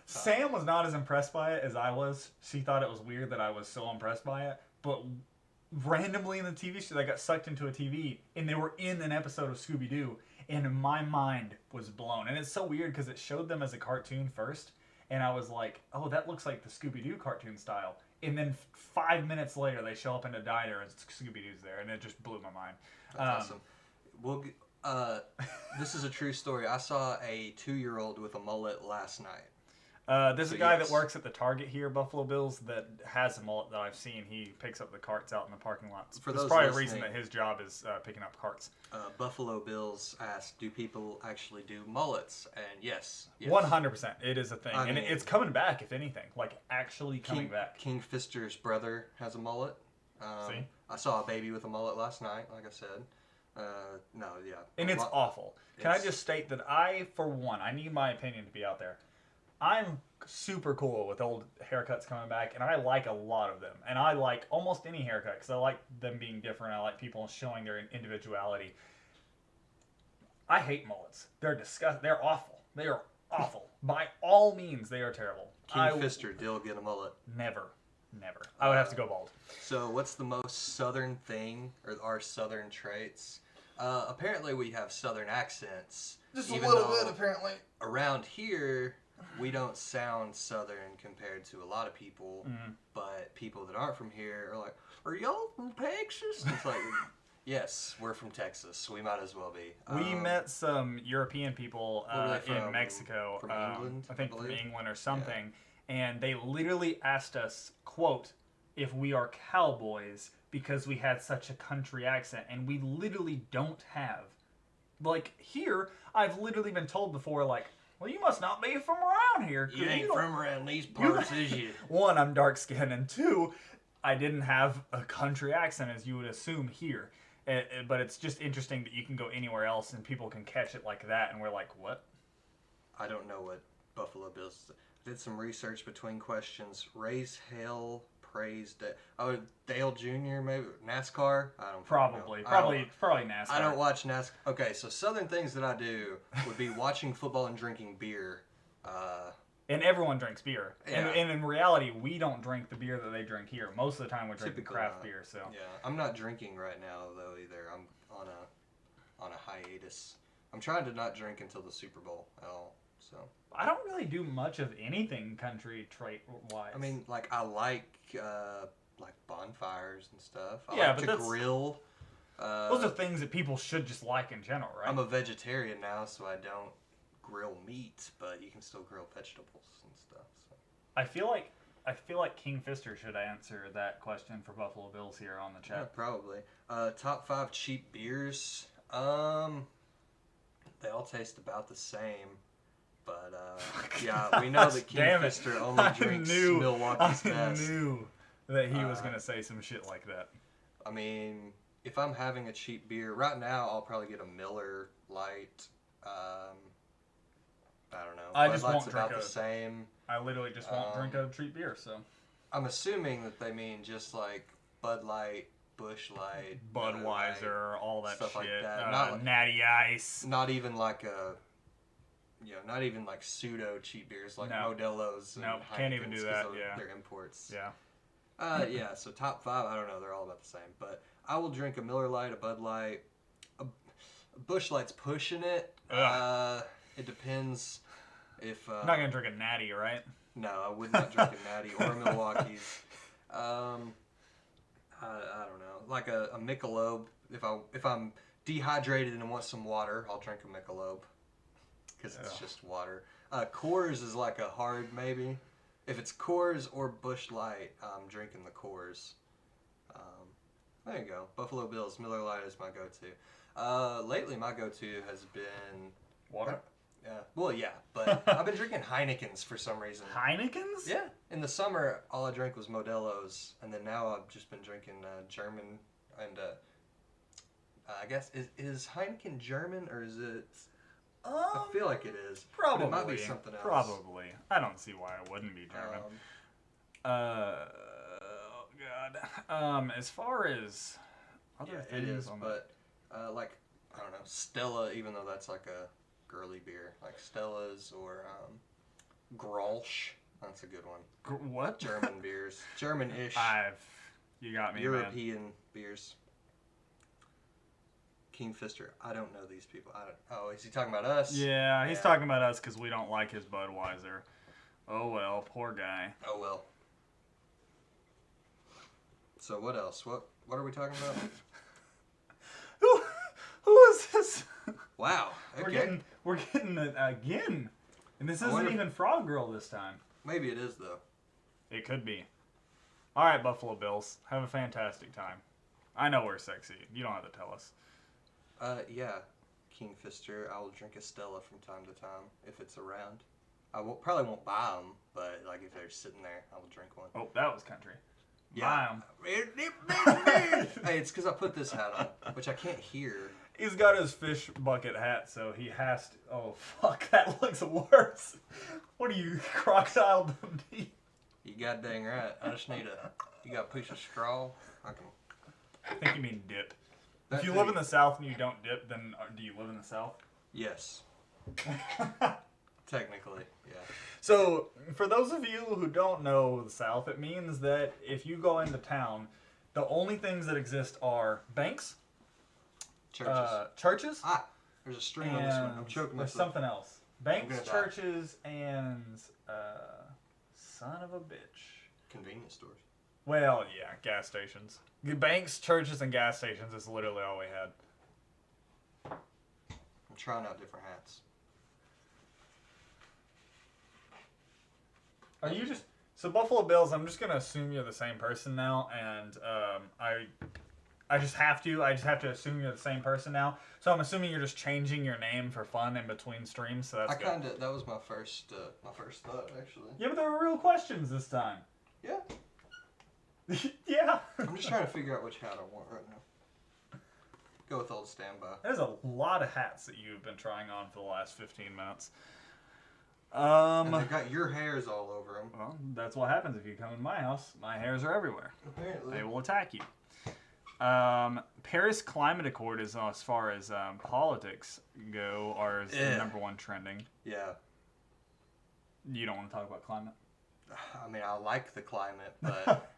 Sam was not as impressed by it as I was. She thought it was weird that I was so impressed by it. But randomly in the TV show, they got sucked into a TV, and they were in an episode of Scooby-Doo. and my mind was blown. And it's so weird because it showed them as a cartoon first, and I was like, "Oh, that looks like the Scooby Doo cartoon style." And then 5 minutes later, they show up in a diner and Scooby Doo's there, and it just blew my mind. That's awesome. Well, this is a true story. I saw a 2-year-old with a mullet last night. There's a guy that works at the Target here, Buffalo Bills, that has a mullet that I've seen. He picks up the carts out in the parking lots. There's probably a reason that his job is picking up carts. Buffalo Bills asked, do people actually do mullets? And yes. 100%. It is a thing. And it's coming back, if anything. Like, actually coming back. King Fister's brother has a mullet. See? I saw a baby with a mullet last night, like I said. No, yeah. And it's awful. Can I just state that I need my opinion to be out there. I'm super cool with old haircuts coming back, and I like a lot of them. And I like almost any haircut because I like them being different. I like people showing their individuality. I hate mullets. They're disgusting. They're awful. They are awful. By all means, they are terrible. King Fister, Dill, get a mullet. Never. I would have to go bald. So what's the most southern thing, or our southern traits? Apparently we have southern accents. Just a little bit, apparently. Around here, we don't sound southern compared to a lot of people, but people that aren't from here are like, are y'all from Texas? It's like, yes, we're from Texas. We might as well be. We met some European people in Mexico. From England? I think from England or something. Yeah. And they literally asked us, quote, if we are cowboys because we had such a country accent. And we literally don't have. Like, here, I've literally been told before, like, well, you must not be from around here. You ain't from around these parts, is you? One, I'm dark-skinned, and two, I didn't have a country accent as you would assume here. But it's just interesting that you can go anywhere else and people can catch it like that, and we're like, what? I don't know what Buffalo Bills... I did some research between questions. Raise hell, praise Dale Jr. maybe NASCAR. I don't probably know. Probably NASCAR. I don't watch NASCAR. Okay, so southern things that I do would be watching football and drinking beer. And everyone drinks beer. Yeah. And in reality, we don't drink the beer that they drink here. Most of the time, we drink the craft beer. So yeah, I'm not drinking right now though either. I'm on a hiatus. I'm trying to not drink until the Super Bowl at all. So I don't really do much of anything country trait wise. I mean, like I like bonfires and stuff. I like to grill. Those are things that people should just like in general, right? I'm a vegetarian now, so I don't grill meat, but you can still grill vegetables and stuff. So. I feel like King Fister should answer that question for Buffalo Bills here on the chat. Yeah, probably. Top 5 cheap beers. They all taste about the same. But, yeah, we know that King Fister only drinks Milwaukee's Best. I knew that he was going to say some shit like that. I mean, if I'm having a cheap beer, right now I'll probably get a Miller Lite. I don't know. I just won't drink the same. I literally just won't drink a cheap beer, so. I'm assuming that they mean just like Bud Light, Busch Light, Budweiser, all that stuff shit. Like that. Natty Ice. Not even like not even like pseudo cheap beers like Modelo's. No, can't even do that. Yeah, they're imports. Yeah. Yeah. So top 5, I don't know. They're all about the same. But I will drink a Miller Lite, a Bud Light. A Busch Light's pushing it. It depends if. Not gonna drink a Natty, right? No, I would not drink a Natty or a Milwaukee's. I don't know, like a Michelob. If I'm dehydrated and want some water, I'll drink a Michelob. Because it's just water. Coors is like a hard maybe. If it's Coors or Busch Light, I'm drinking the Coors. There you go. Buffalo Bills, Miller Lite is my go-to. Lately, my go-to has been... Water? Yeah. Well, yeah. But I've been drinking Heineken's for some reason. Heineken's? Yeah. In the summer, all I drank was Modelo's. And then now I've just been drinking German. And I guess, is Heineken German or is it... I feel like it is. Probably. But it might be something else. Probably. I don't see why it wouldn't be German. Oh, God. As far as other things... it is, but, like, I don't know, Stella, even though that's like a girly beer. Like Stella's or Grolsch. That's a good one. What? German beers. German-ish. You got me, European beers. King Fister. I don't know these people. I don't. Oh, is he talking about us? Yeah, he's talking about us because we don't like his Budweiser. Oh well, poor guy. Oh well. So what else? What are we talking about? Who is this? Wow. Okay. We're getting it again, and this isn't even Frog Girl this time. Maybe it is though. It could be. All right, Buffalo Bills, have a fantastic time. I know we're sexy. You don't have to tell us. Yeah, King Fister. I will drink a Stella from time to time if it's around. Probably won't buy them, but like if they're sitting there, I will drink one. Oh, that was country. Yeah. Buy 'em. Hey, it's because I put this hat on, which I can't hear. He's got his fish bucket hat, so he has to. Oh fuck, that looks worse. What are you, Crocodile Dundee? You got dang right. I just need You got a piece of straw? I think you mean dip. That If you too. live in the South and you don't dip, then do you live in the South? Yes. Technically, yeah. So, for those of you who don't know the South, it means that if you go into town, the only things that exist are banks, churches, There's a string on this one. I'm choking there's myself. something else. Banks, gonna die. churches, and son of a bitch. Convenience stores. Well, yeah, gas stations. Banks, churches, and gas stations is literally all we had. I'm trying out different hats. Are you just so Buffalo Bills? I'm just gonna assume you're the same person now, and I just have to assume you're the same person now. So I'm assuming you're just changing your name for fun in between streams. So that's good. That was my first thought actually. Yeah, but there were real questions this time. Yeah. Yeah. I'm just trying to figure out which hat I want right now. Go with old standby. There's a lot of hats that you've been trying on for the last 15 minutes. And they've got your hairs all over them. Well, that's what happens if you come in my house. My hairs are everywhere. Apparently. They will attack you. Paris Climate Accord is as far as politics go, is the number one trending. Yeah. You don't want to talk about climate? I mean, I like the climate, but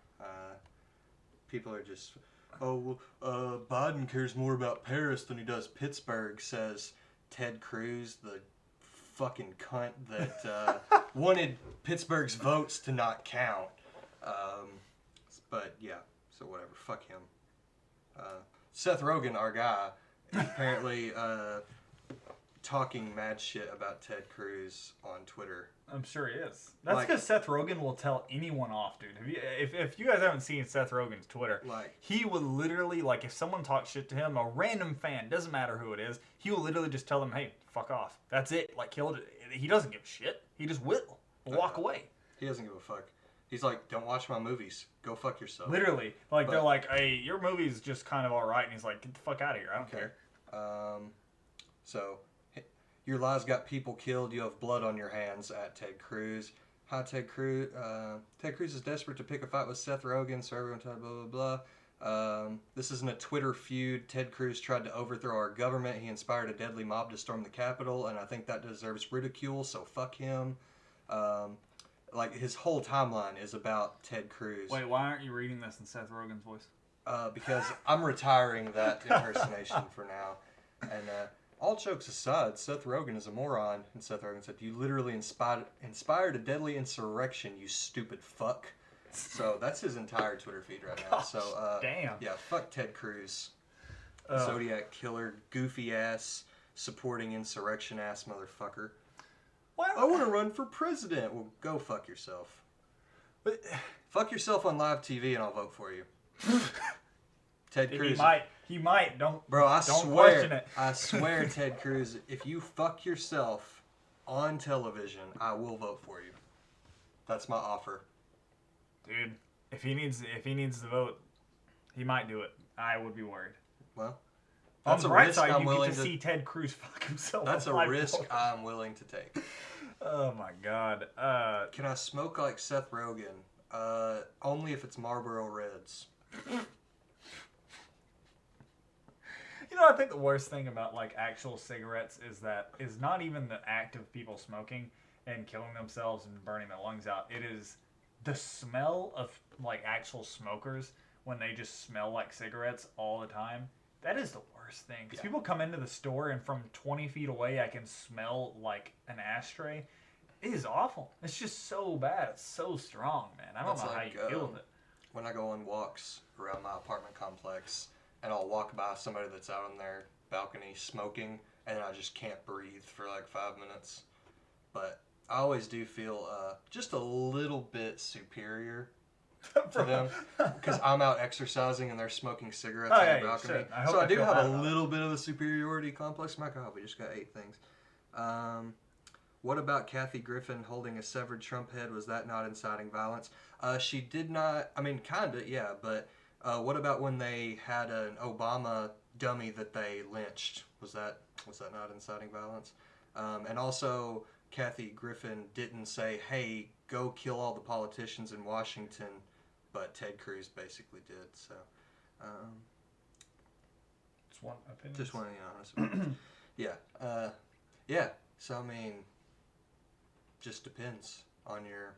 people are just, Biden cares more about Paris than he does Pittsburgh, says Ted Cruz, the fucking cunt that wanted Pittsburgh's votes to not count. But yeah, so whatever, fuck him. Seth Rogen, our guy, is apparently talking mad shit about Ted Cruz on Twitter. I'm sure he is. That's because Seth Rogen will tell anyone off, dude. If you guys haven't seen Seth Rogen's Twitter, he will literally, if someone talks shit to him, a random fan, doesn't matter who it is, he will literally just tell them, hey, fuck off. That's it. He doesn't give a shit. He just will. Walk away. He doesn't give a fuck. He's like, don't watch my movies. Go fuck yourself. Literally. They're like, hey, your movie's just kind of alright. And he's like, get the fuck out of here. I don't care. So, your lies got people killed. You have blood on your hands at Ted Cruz. Hi, Ted Cruz. Ted Cruz is desperate to pick a fight with Seth Rogen, so everyone tried blah, blah, blah. This isn't a Twitter feud. Ted Cruz tried to overthrow our government. He inspired a deadly mob to storm the Capitol, and I think that deserves ridicule, so fuck him. His whole timeline is about Ted Cruz. Wait, why aren't you reading this in Seth Rogen's voice? Because I'm retiring that impersonation for now. And all jokes aside, Seth Rogen is a moron. And Seth Rogen said, you literally inspired a deadly insurrection, you stupid fuck. So that's his entire Twitter feed right now. Gosh, So damn. Yeah, fuck Ted Cruz. Zodiac killer, goofy ass, supporting insurrection ass motherfucker. I want to run for president. Well, go fuck yourself. But fuck yourself on live TV and I'll vote for you. Ted Cruz. He might. Don't question it. I swear, Ted Cruz, if you fuck yourself on television, I will vote for you. That's my offer. Dude, if he needs the vote, he might do it. I would be worried. Well, that's a risk I'm willing to see Ted Cruz fuck himself. That's a risk I'm willing to take. Oh my god. Can I smoke like Seth Rogen? Only if it's Marlboro Reds. I think the worst thing about actual cigarettes is not even the act of people smoking and killing themselves and burning their lungs out. It is the smell of actual smokers when they just smell like cigarettes all the time. That is the worst. worst thing. Because Yeah. people come into the store and from 20 feet away, I can smell like an ashtray. It is awful. It's just so bad. It's so strong, man. I don't That's know how like, you deal with it. When I go on walks around my apartment complex, and I'll walk by somebody that's out on their balcony smoking, and I just can't breathe for like 5 minutes. But I always do feel just a little bit superior to them because I'm out exercising and they're smoking cigarettes Oh, on yeah, the balcony. you should. I hope So I they do feel have bad a about it. little bit of a superiority complex. My God, we just got 8 things. What about Kathy Griffin holding a severed Trump head? Was that not inciting violence? She did not. I mean, kinda, yeah. But what about when they had an Obama dummy that they lynched? Was that not inciting violence? And also, Kathy Griffin didn't say, "Hey, go kill all the politicians in Washington," but Ted Cruz basically did. So, Just one opinion. just one of the honest opinions. Yeah. Yeah. So I mean, just depends on your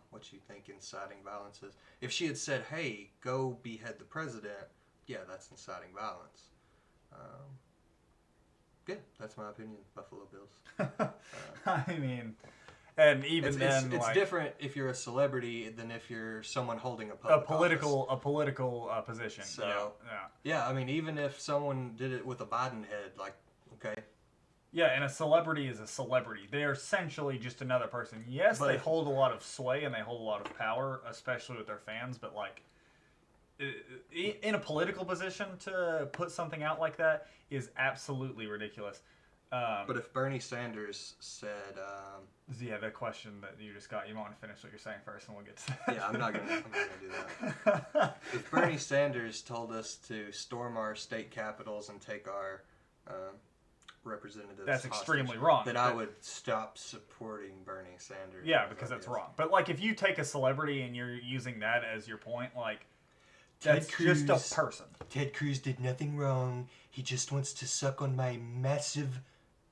what you think inciting violence is. If she had said, "Hey, go behead the president," yeah, that's inciting violence. Yeah, that's my opinion. Buffalo Bills. I mean, and even then, it's like, different if you're a celebrity than if you're someone holding a a public political position. So- yeah. Yeah, I mean, even if someone did it with a Biden head, like, okay, Yeah, and a celebrity is a celebrity. They are essentially just another person. Yes, But they if- hold a lot of sway and they hold a lot of power, especially with their fans, but like in a political position to put something out like that is absolutely ridiculous. but if Bernie Sanders said, Yeah, the question that you just got, you want to finish what you're saying first and we'll get to that. yeah, I'm not gonna do that. If Bernie Sanders told us to storm our state capitals and take our representatives That's hostage, extremely wrong. then I would stop supporting Bernie Sanders. Yeah, because that's wrong. But like, if you take a celebrity and you're using that as your point, like, that's just a person. Ted Cruz did nothing wrong. He just wants to suck on my massive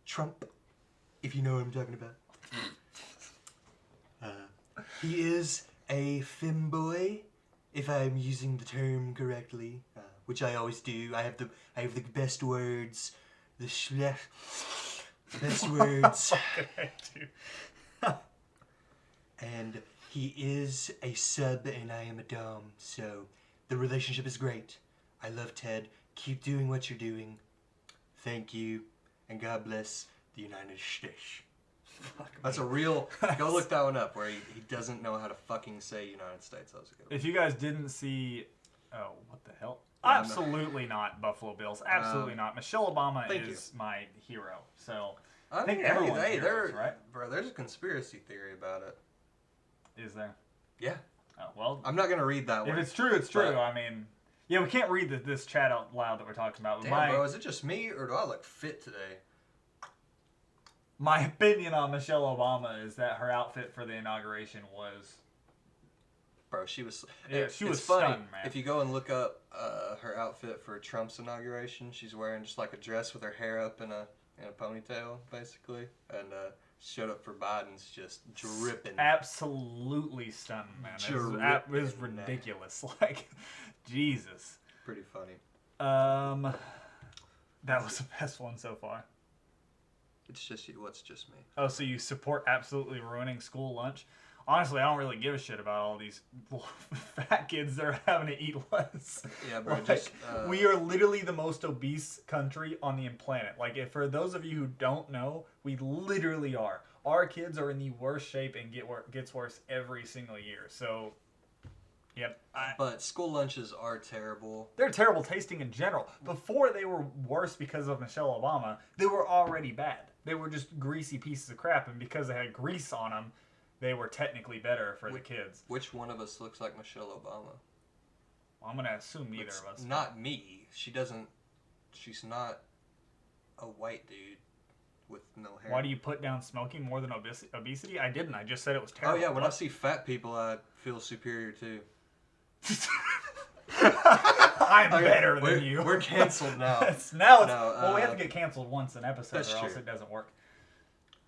Trump, if you know what I'm talking about. He is a femboy, if I'm using the term correctly, which I always do. I have the best words, best words. And he is a sub and I am a dom, so the relationship is great. I love Ted. Keep doing what you're doing. Thank you, and God bless the United States. That's a real. Go look that one up where he doesn't know how to fucking say United States. That was a good one. If you guys didn't see, oh, what the hell? Yeah, Absolutely not Buffalo Bills. Absolutely not. Michelle Obama thank is my hero. So I think mean, everyone's hey, heroes, right? Bro, there's a conspiracy theory about it. is there? Yeah. Oh, well, I'm not gonna read that if one. it's true, it's true. But- I mean, yeah, we can't read this chat out loud that we're talking about. But Damn, bro, is it just me or do I look fit today? my opinion on Michelle Obama is that her outfit for the inauguration was Bro, she was. Yeah, she it's was funny. stunned, man. If you go and look up her outfit for Trump's inauguration, she's wearing just like a dress with her hair up in a ponytail, basically, and showed up for Biden's just dripping. absolutely stunning, man. It was Dripping. ridiculous. Like, Jesus. Pretty funny. That was the best one so far. It's just you. What's just me? Oh, so you support absolutely ruining school lunch? Honestly, I don't really give a shit about all these fat kids that are having to eat less. Yeah, bro. Like, just we are literally the most obese country on the planet. Like, if for those of you who don't know, we literally are. Our kids are in the worst shape and gets worse every single year. So, yep. But school lunches are terrible. They're terrible tasting in general. Before they were worse because of Michelle Obama, they were already bad. They were just greasy pieces of crap, and because they had grease on them, they were technically better for the kids. Which one of us looks like Michelle Obama? Well, I'm gonna assume neither It's of us. not me. She doesn't. She's not a white dude with no hair. Why do you put down smoking more than obesity? I didn't. I just said it was Oh terrible. yeah, when I see fat people, I feel superior too. I'm Okay, better we're, than you. We're canceled now. Well, we have to get canceled once an episode, that's or else true. it doesn't work.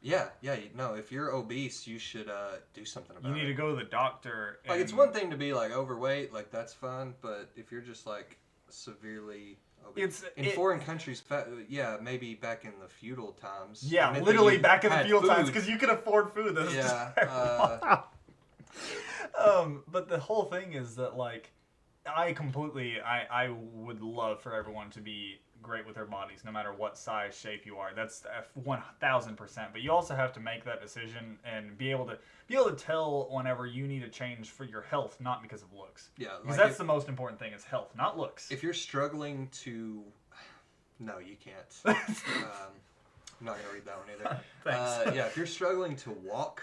Yeah. No, if you're obese, you should do something about You it. need to go to the doctor. Like, it's and- one thing to be like overweight, like that's fine, but if you're just like severely in foreign countries, maybe back in the feudal times. Yeah, and if literally you back in the had feudal times food- because you could afford food. That's Yeah, but the whole thing is that like I would love for everyone to be great with their bodies no matter what size, shape you are. That's 1000%. But you also have to make that decision and be able to tell whenever you need a change for your health, not because of looks. Yeah, because that's the most important thing is health, not looks. If you're struggling to, no, you can't. I'm not gonna read that one either. Thanks. Yeah, if you're struggling to walk,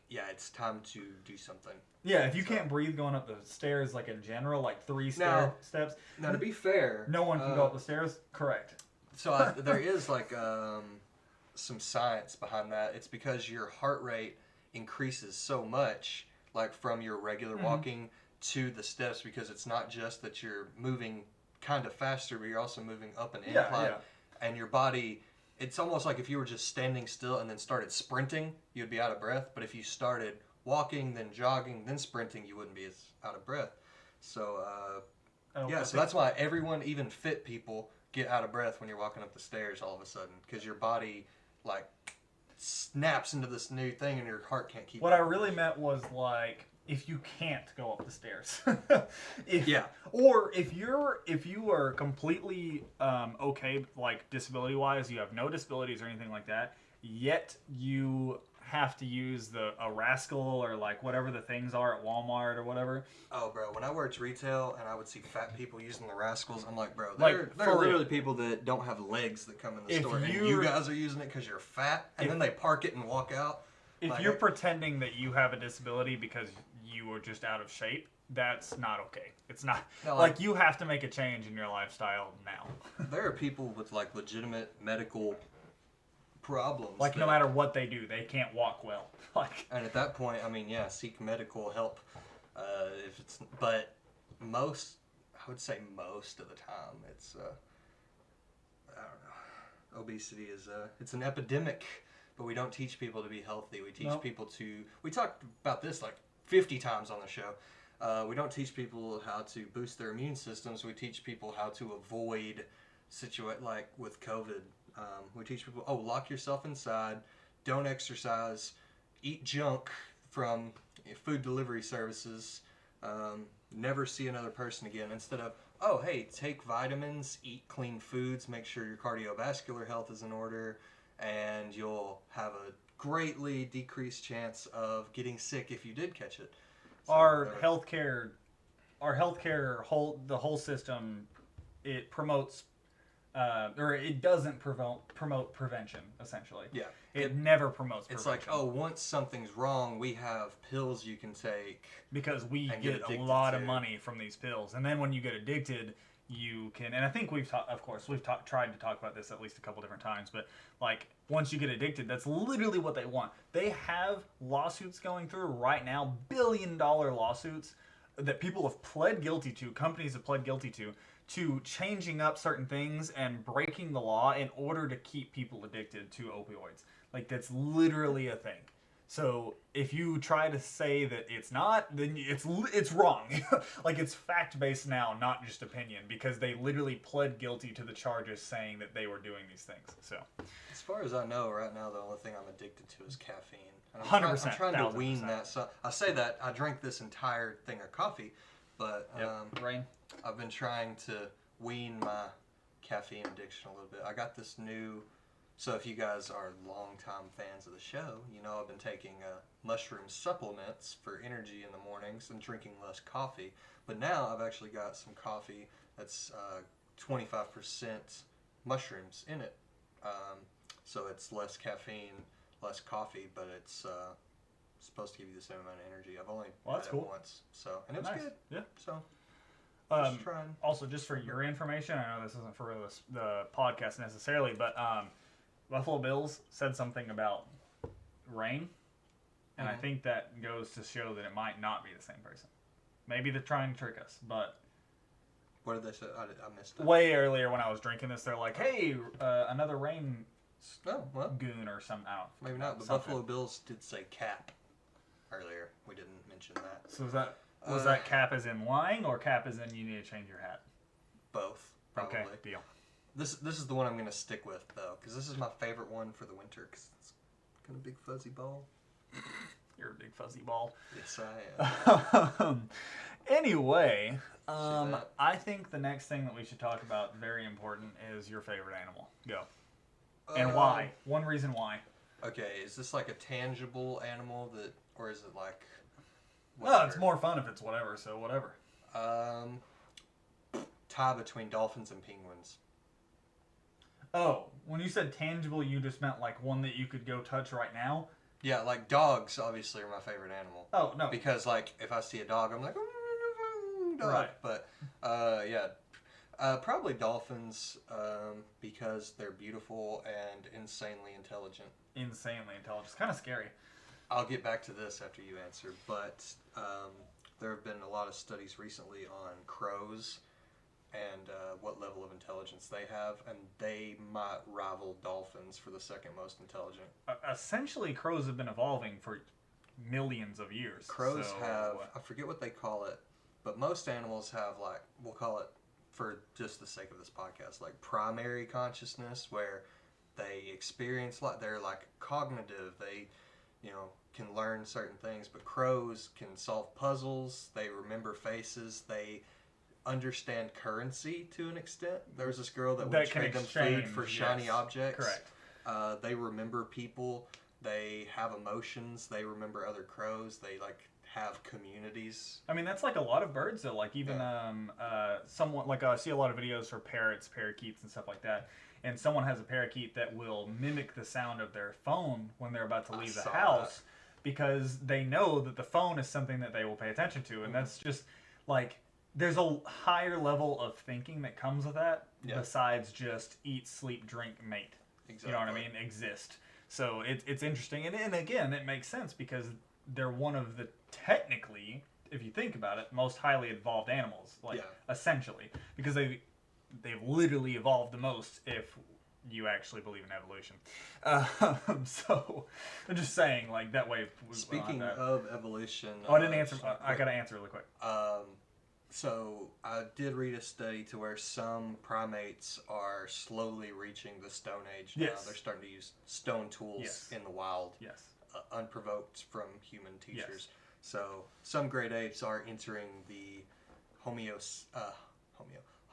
it's time to do something. Yeah, if you can't breathe going up the stairs, like in general, like 3 steps. Now, to be fair, no one can go up the stairs. Correct. So there is some science behind that. It's because your heart rate increases so much, like from your regular walking to the steps, because it's not just that you're moving kind of faster, but you're also moving up an incline, and your body. It's almost like if you were just standing still and then started sprinting, you'd be out of breath. But if you started walking, then jogging, then sprinting, you wouldn't be as out of breath. So, so that's why everyone, even fit people, get out of breath when you're walking up the stairs all of a sudden. Because your body, snaps into this new thing and your heart can't keep What I really meant was, if you can't go up the stairs. Or if you are completely okay, disability wise, you have no disabilities or anything like that, yet you have to use a rascal or whatever the things are at Walmart or whatever. Oh, bro, when I worked retail and I would see fat people using the rascals, I'm like, bro, they're literally people that don't have legs that come in the store, and you guys are using it because you're fat, and then they park it and walk out. If you're pretending that you have a disability because you are just out of shape, that's not okay. It's not. No, you have to make a change in your lifestyle now. There are people with legitimate medical problems. No matter what they do, they can't walk well. And at that point, seek medical help. But I would say most of the time, it's I don't know. Obesity is it's an epidemic. But we don't teach people to be healthy. We teach people to... We talked about this 50 times on the show. We don't teach people how to boost their immune systems. We teach people how to avoid with COVID. We teach people, lock yourself inside, don't exercise, eat junk from food delivery services, never see another person again, instead of, take vitamins, eat clean foods, make sure your cardiovascular health is in order, and you'll have a greatly decreased chance of getting sick if you did catch it. So, the whole system, it promotes, or it doesn't promote prevention, essentially. Yeah. It never promotes prevention. It's once something's wrong, we have pills you can take. Because we get a lot of money from these pills. And then when you get addicted, you can, and I think we've tried to talk about this at least a couple different times, but once you get addicted, that's literally what they want. They have lawsuits going through right now, billion-dollar lawsuits that people have pled guilty to, companies have pled guilty to changing up certain things and breaking the law in order to keep people addicted to opioids. That's literally a thing. So if you try to say that it's not, then it's wrong. It's fact-based now, not just opinion, because they literally pled guilty to the charges saying that they were doing these things. So, as far as I know, right now the only thing I'm addicted to is caffeine. And 100%. I'm trying to wean that. So I say that I drank this entire thing of coffee, but Rain. I've been trying to wean my caffeine addiction a little bit. I got this new. So if you guys are longtime fans of the show, I've been taking mushroom supplements for energy in the mornings and drinking less coffee. But now I've actually got some coffee that's 25% mushrooms in it. So it's less caffeine, less coffee, but it's supposed to give you the same amount of energy. I've only had it once, and it was good. Yeah. So. Also, just for your information, I know this isn't for the podcast necessarily, but Buffalo Bills said something about rain, and I think that goes to show that it might not be the same person. Maybe they're trying to trick us, but... What did they say? I missed it. Way earlier when I was drinking this, they're like, hey, another rain goon or something. I don't know. Maybe not, but Buffalo Bills did say cap earlier. We didn't mention that. So was that cap as in lying, or cap as in you need to change your hat? Both. probably. Okay, deal. This is the one I'm gonna stick with though, because this is my favorite one for the winter. Because it's kind of big fuzzy ball. You're a big fuzzy ball. Yes, I am. Anyway, that? I think the next thing that we should talk about, very important, is your favorite animal. Go. And why? One reason why. Okay, is this like a tangible animal that, or is it like? No, it's more fun if it's whatever. So whatever. Tie between dolphins and penguins. Oh, when you said tangible, you just meant like one that you could go touch right now? Yeah, like dogs obviously are my favorite animal. Oh, no. Because like if I see a dog, I'm like, dog. Right. But yeah, probably dolphins because they're beautiful and insanely intelligent. Insanely intelligent. It's kind of scary. I'll get back to this after you answer, but there have been a lot of studies recently on crows and what level of intelligence they have, and they might rival dolphins for the second most intelligent. Essentially, crows have been evolving for millions of years. Crows so, have, I forget what they call it, but most animals have, like, we'll call it, for just the sake of this podcast, like primary consciousness, where they experience, like, they're like cognitive, they, you know, can learn certain things, but crows can solve puzzles, they remember faces, they understand currency to an extent. There was this girl that would trade them food for shiny objects. Correct. They remember people. They have emotions. They remember other crows. They like have communities. I mean, that's like a lot of birds, though. Like even someone like I see a lot of videos for parrots, parakeets, and stuff like that. And someone has a parakeet that will mimic the sound of their phone when they're about to leave the house, because they know that the phone is something that they will pay attention to, and that's just like. There's a higher level of thinking that comes with that besides just eat, sleep, drink, mate. Exactly. You know what I mean? Exist. So it's interesting. And again, it makes sense because they're one of the, technically, if you think about it, most highly evolved animals. Like, essentially. Because they've literally evolved the most if you actually believe in evolution. So, I'm just saying, like, that way... Speaking of evolution... Oh, I didn't answer. I got to answer really quick. So I did read a study to where some primates are slowly reaching the Stone Age now. Yes. They're starting to use stone tools in the wild, unprovoked from human teachers. Yes. So some great apes are entering the Homo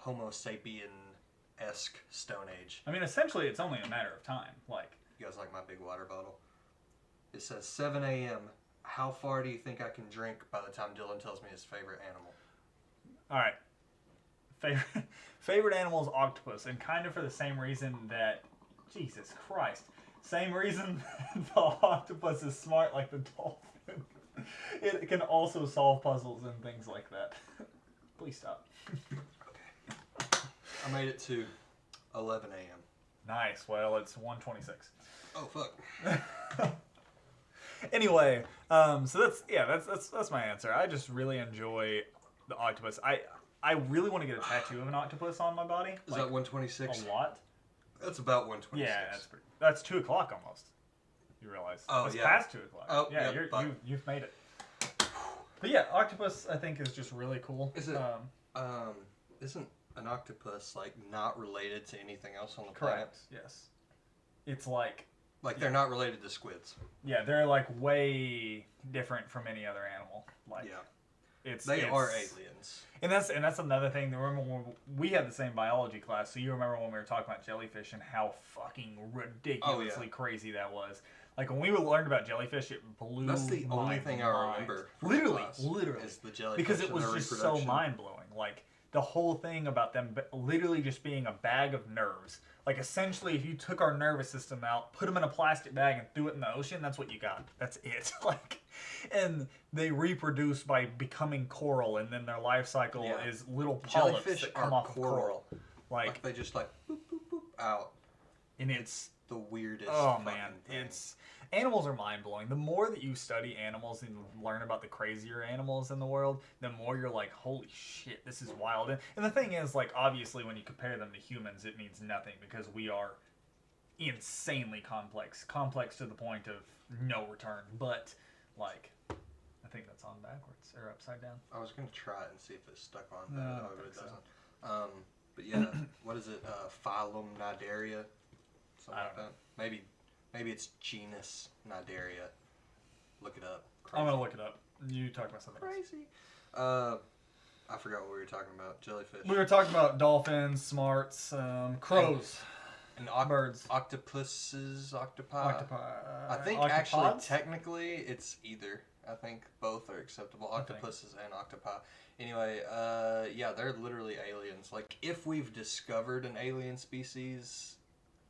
sapien-esque Stone Age. I mean, essentially, it's only a matter of time. Like, you guys like my big water bottle? It says 7 a.m. How far do you think I can drink by the time Dylan tells me his favorite animal? All right. Favorite animal is octopus, and kind of for the same reason that, Jesus Christ, same reason the octopus is smart like the dolphin. It can also solve puzzles and things like that. Please stop. Okay. I made it to 11 a.m. Nice. Well, it's 1:26. Oh fuck. Anyway, so that's my answer. I just really enjoy the octopus. I really want to get a tattoo of an octopus on my body. Is that 126? A lot. That's about 126. Yeah, that's 2 o'clock almost. You realize? Oh, it's yeah. past 2 o'clock. Oh, yeah, you've made it. But yeah, octopus I think is just really cool. Is it? Isn't an octopus like not related to anything else on the planet? Correct. Yes. It's like they're not related to squids. Yeah, they're like way different from any other animal. Like They are aliens. And that's another thing. Remember when we had the same biology class, so you remember when we were talking about jellyfish and how fucking ridiculously crazy that was. Like when we learned about jellyfish, it blew. That's the only thing I remember. Literally, is the jellyfish because it was just so mind blowing. Like the whole thing about them literally just being a bag of nerves. Like essentially, if you took our nervous system out, put them in a plastic bag, and threw it in the ocean, that's what you got. That's it. Like, and they reproduce by becoming coral, and then their life cycle is little polyps jellyfish that come are off of coral. Like they just like boop, boop, boop, out. And it's the weirdest. Oh man, animals are mind blowing. The more that you study animals and learn about the crazier animals in the world, the more you're like, holy shit, this is wild. And the thing is, like, obviously when you compare them to humans, it means nothing because we are insanely complex to the point of no return. But like, I think that's on backwards or upside down. I was gonna try it and see if it's stuck on, No, but it doesn't. But yeah, what is it? Phylum Nidaria, something I like don't that. Maybe it's genus Nidaria. Look it up. I'm gonna look it up. You talk about something else. Crazy. I forgot what we were talking about. Jellyfish. We were talking about dolphins, smarts, crows, And birds, octopuses, octopi. octopi. I think actually, technically, it's either. I think both are acceptable. Octopuses and octopi. Anyway, yeah, they're literally aliens. Like, if we've discovered an alien species,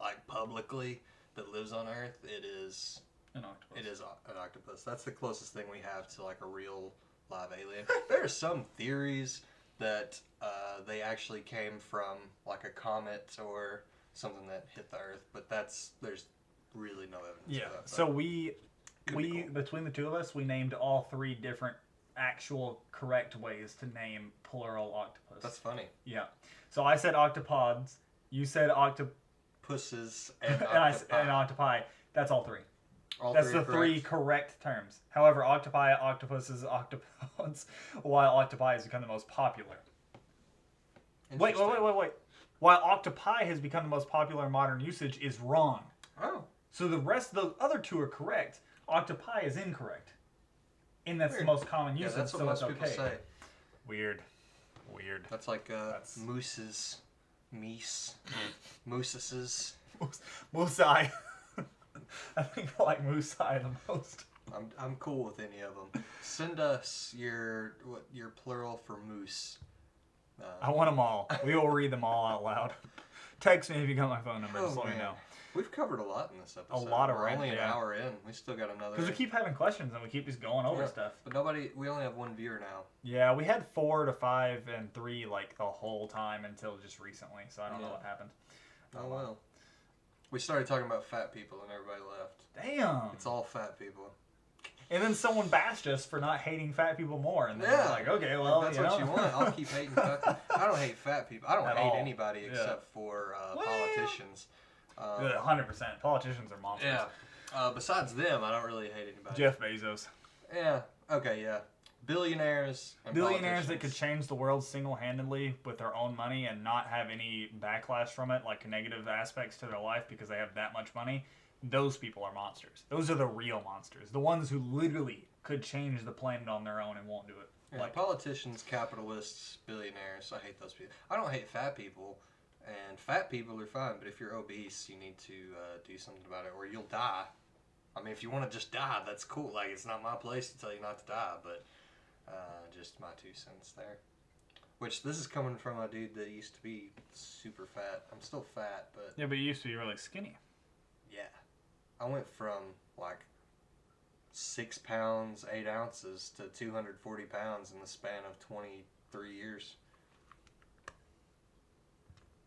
like, publicly, that lives on Earth, it is an octopus. It is an octopus. That's the closest thing we have to, like, a real live alien. There are some theories that they actually came from, like, a comet or something that hit the Earth, but there's really no evidence Yeah. of that. So we cool. between the two of us, we named all three different actual correct ways to name plural octopus. That's funny. Yeah. So I said octopods. You said Pusses and and octopi. That's all three. All That's three the are three correct terms. However, octopi, octopuses, octopods, while octopi has become the most popular. Wait. While octopi has become the most popular in modern usage is wrong. Oh. So the rest of those other two are correct. Octopi is incorrect. And that's Weird. the most common usage, Yeah, that's what so most it's people okay. say. Weird. That's like mooses, meese, mooseses. Moosei. I think I like moosei the most. I'm cool with any of them. Send us your plural for moose. I want them all. We will read them all out loud. Text me if you got my phone number. Just let me know. We've covered a lot in this episode. A lot We're already, only an yeah. hour in. We still got another. Because we keep having questions and we keep just going over stuff. But we only have one viewer now. Yeah, we had 4 to 5 and 3 like the whole time until just recently. So I don't know what happened. Oh well. We started talking about fat people and everybody left. Damn. It's all fat people. And then someone bashed us for not hating fat people more. And then Yeah. we're like, okay, well, That's what you want. I'll keep hating fat people. I don't hate fat people. I don't At hate all. anybody Yeah. except for politicians. 100%. Politicians are monsters. Yeah. Besides them, I don't really hate anybody. Jeff Bezos. Yeah. Okay. Yeah. Billionaires. And Billionaires that could politicians. change the world single-handedly with their own money and not have any backlash from it, like negative aspects to their life because they have that much money. Those people are monsters. Those are the real monsters. The ones who literally could change the planet on their own and won't do it. Yeah, politicians, capitalists, billionaires. I hate those people. I don't hate fat people, and fat people are fine. But if you're obese, you need to do something about it, or you'll die. I mean, if you want to just die, that's cool. Like, it's not my place to tell you not to die, but just my 2 cents there. Which this is coming from a dude that used to be super fat. I'm still fat, but Yeah, but you used to be really skinny. yeah, I went from like 6 pounds 8 ounces to 240 pounds in the span of 23 years.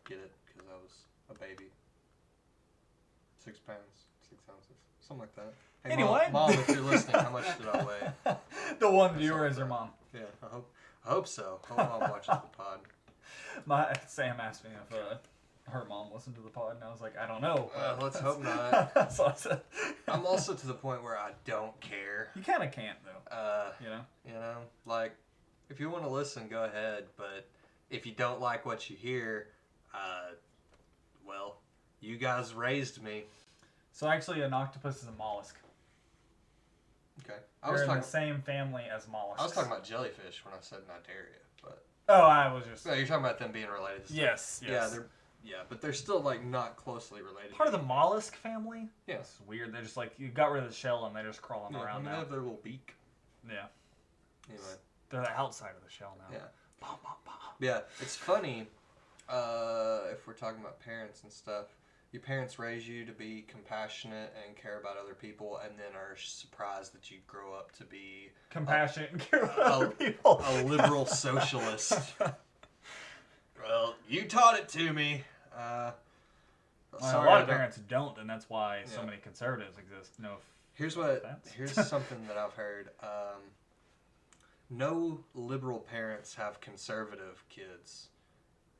Get it? Because I was a baby. 6 pounds 6 ounces, something like that. Hey, Anyway. mom, if you're listening, how much did I weigh? The one viewer is your mom. Yeah, I hope so. Hope mom watches the pod. Sam asked me if her mom listened to the pod, and I was like, I don't know. Let's hope not. So I said, I'm also to the point where I don't care. you kind of can't though. You know, like if you want to listen, go ahead. But if you don't like what you hear, well, you guys raised me. So actually, an octopus is a mollusk. Okay, They're in the same family as mollusks. I was talking about jellyfish when I said Nidaria, but Oh, I was just. no, you're talking about them being related. To Yes. Yeah, but they're still like not closely related. Part of the mollusk family. Yeah. It's weird. They're just like you got rid of the shell and they're just crawling Yeah, around they now. have their little beak. Yeah. Anyway. They're the outside of the shell now. Yeah. Bum, bum, bum. Yeah, it's funny if we're talking about parents and stuff. Your parents raise you to be compassionate and care about other people, and then are surprised that you grow up to be Compassionate and care about other people. a liberal socialist. Well, you taught it to me. A Sorry, lot I of don't- parents don't, and that's why so Yeah. many conservatives exist. No. Here's offense. something that I've heard. No liberal parents have conservative kids,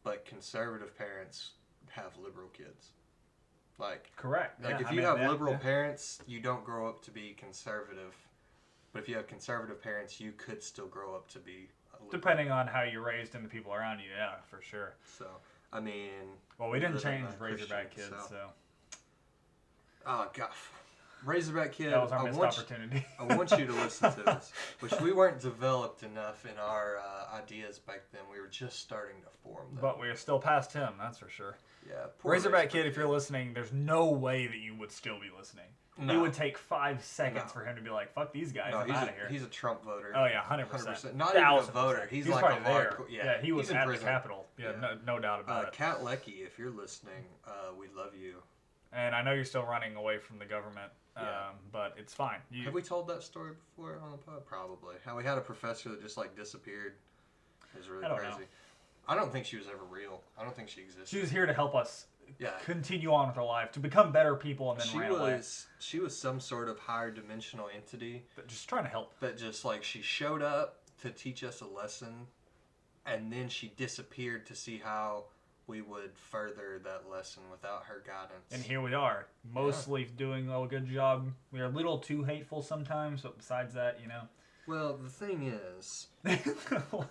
but conservative parents have liberal kids. Like Correct. Like Yeah, if you have yeah, liberal yeah. parents, you don't grow up to be conservative. But if you have conservative parents, you could still grow up to be a liberal. Depending on how you're raised and the people around you, yeah, for sure. So I mean, Well, we didn't live in change a Razorback Christian Kids, South. so Oh god, Razorback Kid. that was our I missed want opportunity. I want you to listen to this, which we weren't developed enough in our ideas back then. We were just starting to form them. But we are still past him, that's for sure. Yeah, poor Razorback Kid, if you're listening, there's no way that you would still be listening. No. It would take 5 seconds No. for him to be like, fuck these guys, No, I'm out of here. he's a Trump voter. Oh yeah, 100%. 100%. Not even a 1000%. voter. He's He was like a probably there. hardcore. Yeah, he was he's in at prison. the Capitol. Yeah, Yeah. No doubt about it. Cat Lecky, if you're listening, we love you. And I know you're still running away from the government, Yeah. but it's fine. Have we told that story before on the pod? Probably. How we had a professor that just like disappeared. It was really I don't crazy. know. I don't think she was ever real. I don't think she existed. She was here to help us Yeah. continue on with our life, to become better people, and then She ran away. she was some sort of higher dimensional entity But just trying to help. that just like she showed up to teach us a lesson, and then she disappeared to see how we would further that lesson without her guidance. And here we are, mostly doing a good job. We are a little too hateful sometimes, but besides that, you know. Well, the thing is,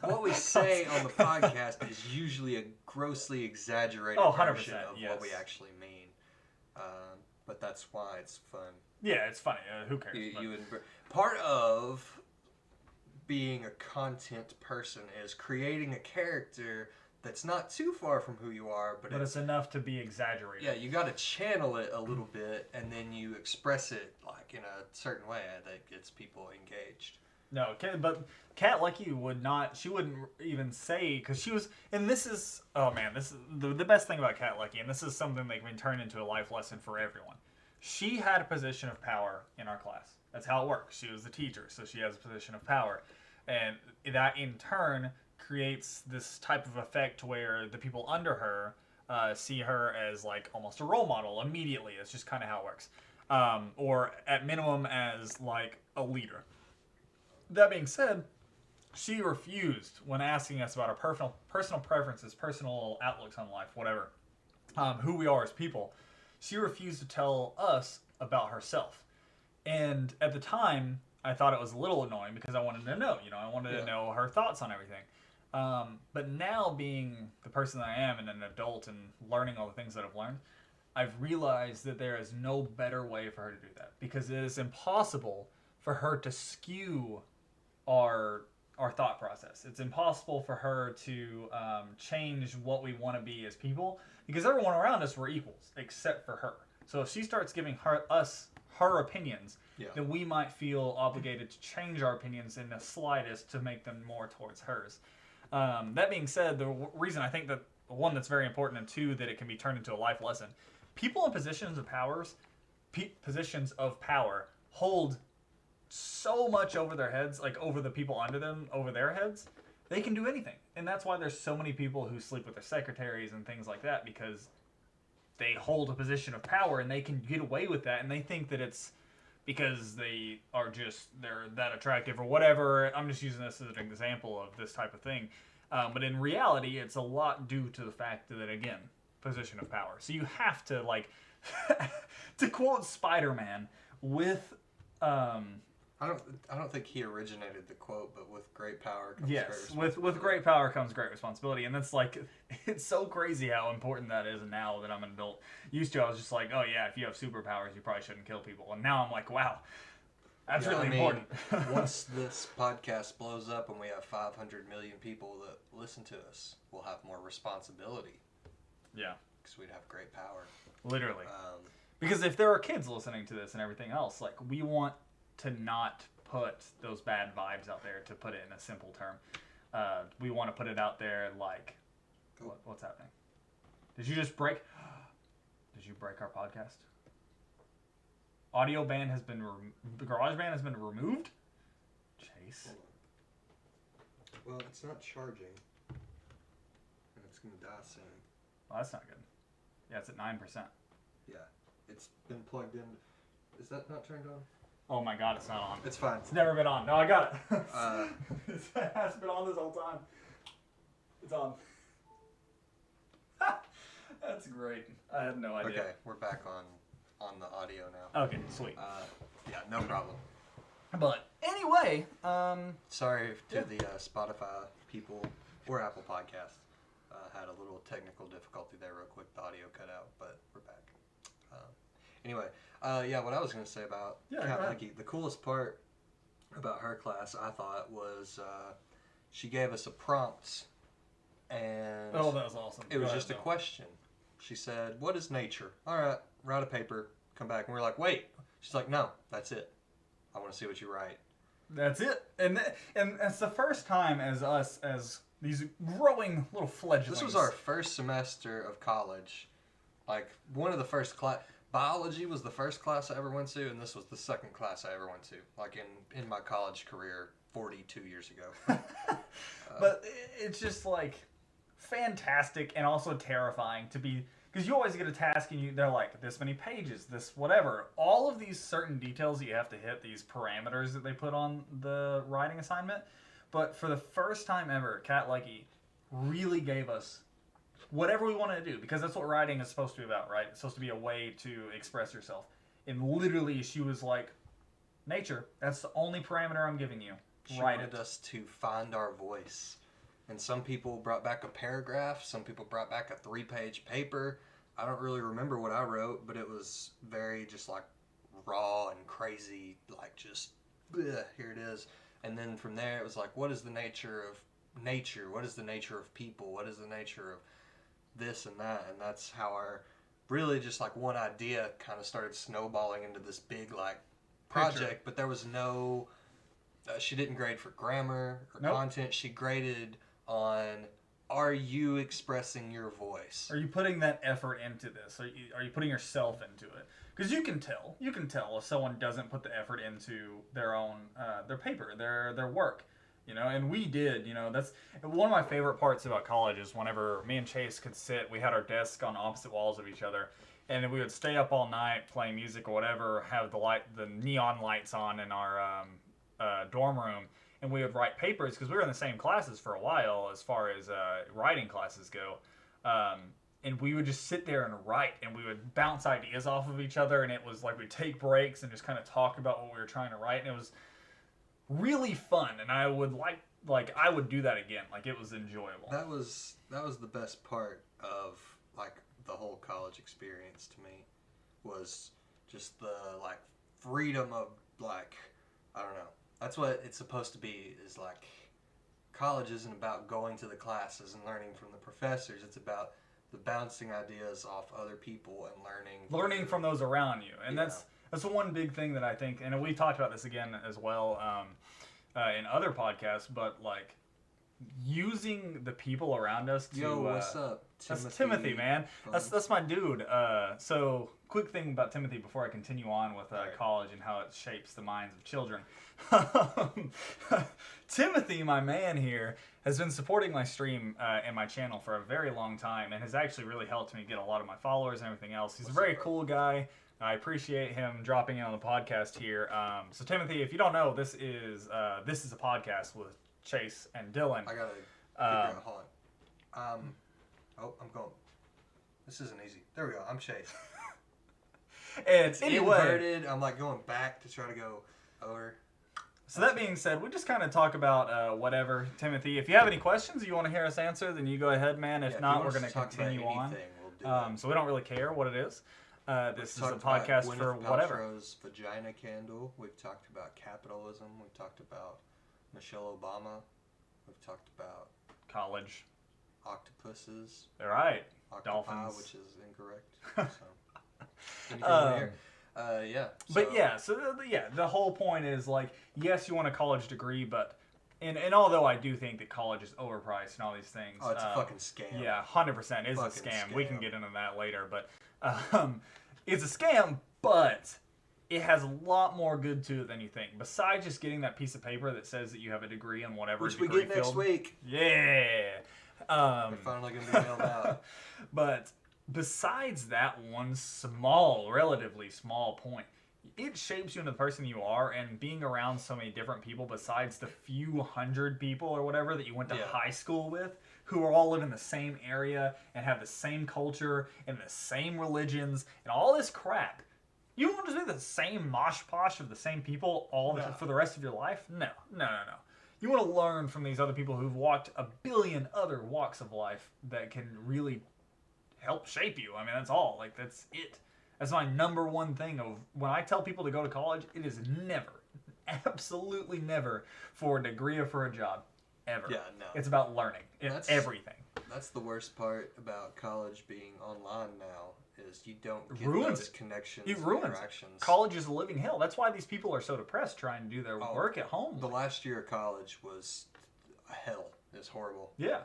what we say on the podcast is usually a grossly exaggerated Oh, 100%, version of yes. what we actually mean. But that's why it's fun. Yeah, it's funny. Who cares? But- Part of being a content person is creating a character that's not too far from who you are, but it's enough to be exaggerated. yeah, you got to channel it a little bit, and then you express it like in a certain way that gets people engaged. No, but Kat Lecky would not. She wouldn't even say, because she was. And this is, oh man, this is the best thing about Kat Lecky, and this is something that can turn into a life lesson for everyone. She had a position of power in our class. That's how it works. She was the teacher, so she has a position of power, and that in turn creates this type of effect where the people under her see her as like almost a role model immediately. It's just kind of how it works, or at minimum as like a leader. That being said, she refused when asking us about our personal preferences, personal outlooks on life, whatever, who we are as people. She refused to tell us about herself. And at the time, I thought it was a little annoying because I wanted to know, I wanted to know her thoughts on everything. But now being the person that I am and an adult and learning all the things that I've learned, I've realized that there is no better way for her to do that, because it is impossible for her to skew our thought process. It's impossible for her to change what we want to be as people, because everyone around us were equals except for her. So if she starts giving us her opinions, then we might feel obligated to change our opinions in the slightest to make them more towards hers. That being said, the reason I think that one, that's very important, and two, that it can be turned into a life lesson. People in positions of power hold so much over their heads, like over the people under them, over their heads. They can do anything. And that's why there's so many people who sleep with their secretaries and things like that, because they hold a position of power and they can get away with that, and they think that it's because they're that attractive or whatever. I'm just using this as an example of this type of thing. But in reality, it's a lot due to the fact that, again, position of power. So you have to, like, to quote Spider-Man, with I don't think he originated the quote, but with great power comes great yes, responsibility. with great power comes great responsibility, and that's like, it's so crazy how important that is. And now that I'm an adult, used to I was just like, oh yeah, if you have superpowers, you probably shouldn't kill people. And now I'm like, wow, that's really important. Once this podcast blows up and we have 500 million people that listen to us, we'll have more responsibility. Yeah, because we'd have great power. Literally. Because if there are kids listening to this and everything else, like, we want to not put those bad vibes out there, to put it in a simple term. We want to put it out there like, what's happening? Did you break our podcast? Audio ban has been, GarageBand has been removed? Chase. Well, it's not charging. And it's going to die soon. Well, that's not good. Yeah, it's at 9%. Yeah. It's been plugged in. Is that not turned on? Oh my god, it's not on. It's fine. It's never been on. No, I got it. It has been on this whole time. It's on. That's great. I had no idea. Okay, we're back on the audio now. Okay, sweet. Yeah, no problem. But anyway, Sorry to the Spotify people or Apple Podcasts. Had a little technical difficulty there real quick. The audio cut out, but we're back. Anyway, yeah, what I was going to say about Kat Leckie, the coolest part about her class, I thought, was she gave us a prompt, and Oh, that was awesome. it was just a question. She said, "What is nature?" All right, write a paper, come back, and we're like, "Wait." She's like, "No, that's it. I want to see what you write." That's it. And it's the first time as these growing little fledglings. This was our first semester of college. Like, one of the first class. Biology was the first class I ever went to, and this was the second class I ever went to. Like, in my college career 42 years ago. But it's just like fantastic and also terrifying to be, because you always get a task and they're like this many pages, this whatever, all of these certain details that you have to hit, these parameters that they put on the writing assignment. But for the first time ever, Kat Leckie really gave us whatever we wanted to do, because that's what writing is supposed to be about, right? It's supposed to be a way to express yourself. And literally, she was like, nature, that's the only parameter I'm giving you. She Write wanted it. us to find our voice. And some people brought back a paragraph. Some people brought back a 3-page paper. I don't really remember what I wrote, but it was very just like raw and crazy, like just, bleh, here it is. And then from there, it was like, what is the nature of nature? What is the nature of people? What is the nature of this and that? And that's how our, really just like one idea kind of started snowballing into this big like project. But there was no, she didn't grade for grammar or Nope. content. She graded on, are you expressing your voice? Are you putting that effort into this? Are you putting yourself into it? Because you can tell if someone doesn't put the effort into their own their paper, their work, you know. And we did, you know. That's one of my favorite parts about college is whenever me and Chase could sit, we had our desks on opposite walls of each other, and we would stay up all night playing music or whatever, have the neon lights on in our dorm room, and we would write papers because we were in the same classes for a while as far as writing classes go. And we would just sit there and write, and we would bounce ideas off of each other, and it was like we'd take breaks and just kind of talk about what we were trying to write, and it was really fun, and I would I would do that again. Like, it was enjoyable. That was the best part of like the whole college experience to me, was just the like freedom of like, I don't know. That's what it's supposed to be, is like college isn't about going to the classes and learning from the professors. It's about the bouncing ideas off other people and learning from those around you. And Yeah. that's the one big thing that I think, and we talked about this again as well in other podcasts, but like using the people around us to Yo, what's up? That's Timothy, man. Fun. That's my dude. So quick thing about Timothy before I continue on with Right. college and how it shapes the minds of children. Timothy, my man here, has been supporting my stream and my channel for a very long time, and has actually really helped me get a lot of my followers and everything else. He's a very cool guy. I appreciate him dropping in on the podcast here. So Timothy, if you don't know, this is a podcast with Chase and Dylan. I gotta figure out. Hold on. Oh, I'm going. This isn't easy. There we go. I'm Chase. And anyway, Inverted. I'm like going back to try to go over. so that being said, we just kind of talk about whatever. Timothy, if you have any questions you want to hear us answer, then you go ahead, man. If Yeah, not, you we're want going us to talk about continue on. anything, we'll do that. So we don't really care what it is. This is a Talked about podcast Gwyneth for whatever. Paltrow's vagina candle. We've talked about capitalism. We've talked about Michelle Obama. We've talked about College. octopuses. All right. Octopi, Dolphins. which is incorrect. So. Anything over here? Yeah. But so- yeah, so the whole point is like, yes, you want a college degree, but and although I do think that college is overpriced and all these things, Oh, it's a fucking scam. yeah, 100% is a Fucking scam. We can scam. get into that later, but it's a scam, but it has a lot more good to it than you think. Besides just getting that piece of paper that says that you have a degree in whatever Which we degree get next field. week. Yeah. They're finally gonna be mailed out. But besides that one relatively small point, it shapes you into the person you are, and being around so many different people besides the few hundred people or whatever that you went to Yeah. high school with, who are all live in the same area and have the same culture and the same religions and all this crap. You want to do the same mosh posh of the same people for the rest of your life? No. You want to learn from these other people who've walked a billion other walks of life that can really help shape you. I mean, that's all. Like, that's it. That's my number one thing of when I tell people to go to college, it is never, absolutely never for a degree or for a job. Ever. Yeah, no. It's about learning. It's everything. That's the worst part about college being online now is you don't get Ruins those it. connections It and ruins interactions. it. College is a living hell. That's why these people are so depressed trying to do their work at home. The last year of college was hell. It's horrible. Yeah.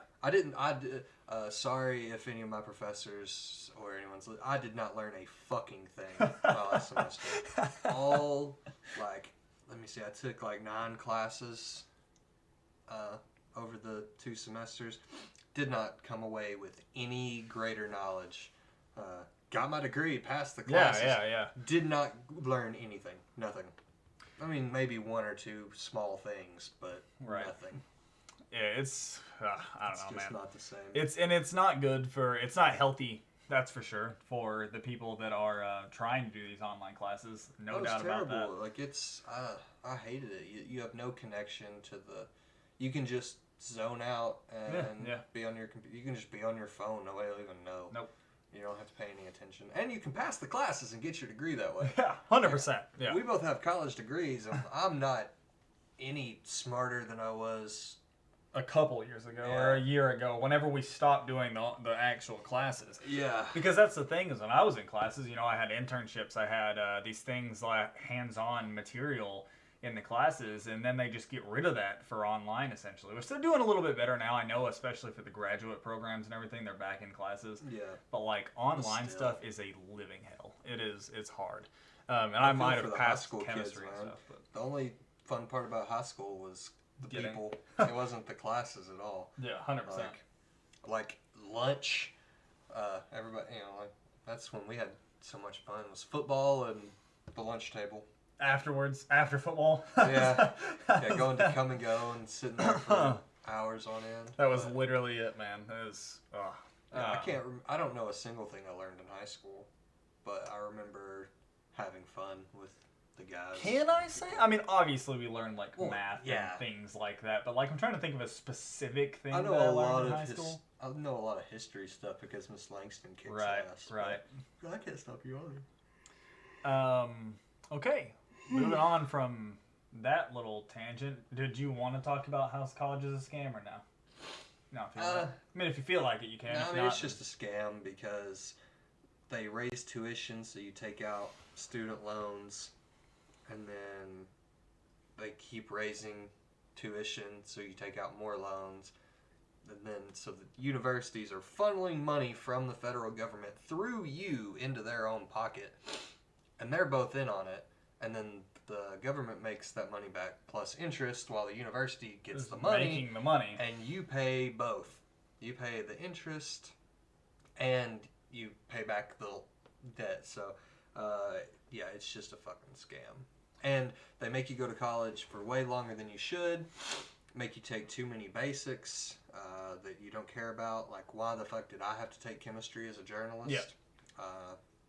Sorry if any of my professors or anyone's. I did not learn a fucking thing my last semester. Let me see. I took like 9 classes over the 2 semesters. Did not come away with any greater knowledge. Got my degree, passed the classes. Yeah. Did not learn anything. Nothing. I mean, maybe 1 or 2 small things, but nothing. Yeah, it's I don't know, man. It's just not the same. It's not good it's not healthy. That's for sure for the people that are trying to do these online classes. No doubt about that. Like it's I hated it. You have no connection to the. You can just zone out and be on your computer. You can just be on your phone. Nobody will even know. Nope. You don't have to pay any attention, and you can pass the classes and get your degree that way. Yeah, 100%. Yeah. We both have college degrees, and I'm not any smarter than I was a couple years ago or a year ago, whenever we stopped doing the actual classes. Yeah. Because that's the thing is when I was in classes, I had internships, I had these things like hands-on material in the classes, and then they just get rid of that for online essentially, which they're doing a little bit better now. I know, especially for the graduate programs and everything, they're back in classes. Yeah. But like online stuff is a living hell. It's hard. And I might have passed chemistry and stuff. But the only fun part about high school was the people. It wasn't the classes at all. Yeah, 100%. Like lunch, everybody, that's when we had so much fun. It was football and the lunch table. Afterwards, after football. Yeah, going to come and go and sitting there for hours on end. That was literally it, man. It was. I don't know a single thing I learned in high school, but I remember having fun with the guys. Can I say? I mean, obviously we learned math and things like that, but I'm trying to think of a specific thing I learned in high school. I know a lot of history stuff because Miss Langston kicks ass. Right. I can't stop you either. Okay. Moving on from that little tangent, did you want to talk about how college is a scam or no? No, if you feel like it, you can. No, it's just a scam because they raise tuition, so you take out student loans, and then they keep raising tuition, so you take out more loans. And then, so the universities are funneling money from the federal government through you into their own pocket, and they're both in on it. And then the government makes that money back plus interest while the university gets the money. Making the money. And you pay both. You pay the interest and you pay back the debt. So, it's just a fucking scam. And they make you go to college for way longer than you should. Make you take too many basics that you don't care about. Like, why the fuck did I have to take chemistry as a journalist? Yeah.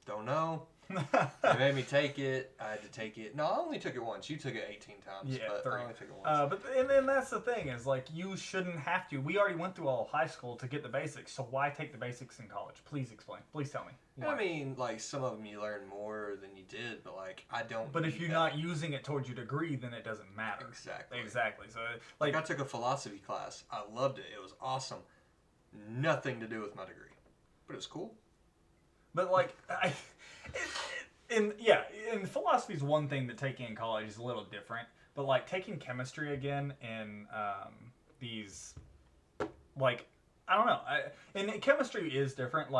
Don't know. They made me take it. I had to take it. No, I only took it once. You took it 18 times. Yeah, but 3. I only took it once. And that's the thing is you shouldn't have to. We already went through all high school to get the basics. So why take the basics in college? Please explain. Please tell me. Why? I mean, some of them you learn more than you did, but I don't. But if you're not using it towards your degree, then it doesn't matter. Exactly. So I took a philosophy class. I loved it. It was awesome. Nothing to do with my degree, but it was cool. But philosophy is one thing that taking in college is a little different. But taking chemistry again in these, I don't know. And chemistry is different.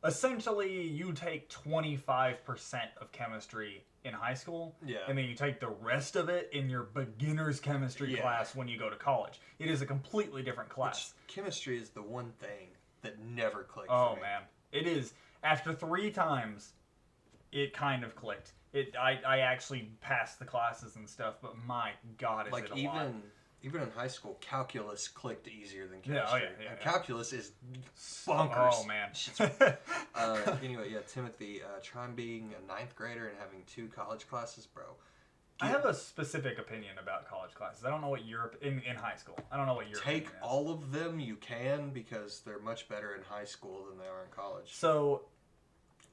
Essentially, you take 25% of chemistry in high school, and then you take the rest of it in your beginner's chemistry class when you go to college. It is a completely different class. Chemistry is the one thing that never clicked Oh, for me. man. It is. After 3 times, it kind of clicked. I actually passed the classes and stuff, but my God, is it a lot. Even in high school, calculus clicked easier than chemistry. Yeah. Calculus is bonkers. Oh, man. Anyway, Timothy, try being a 9th grader and having 2 college classes, bro. I have a specific opinion about college classes. I don't know what your in high school. I don't know what your Take opinion is. all of them you can because they're much better in high school than they are in college. So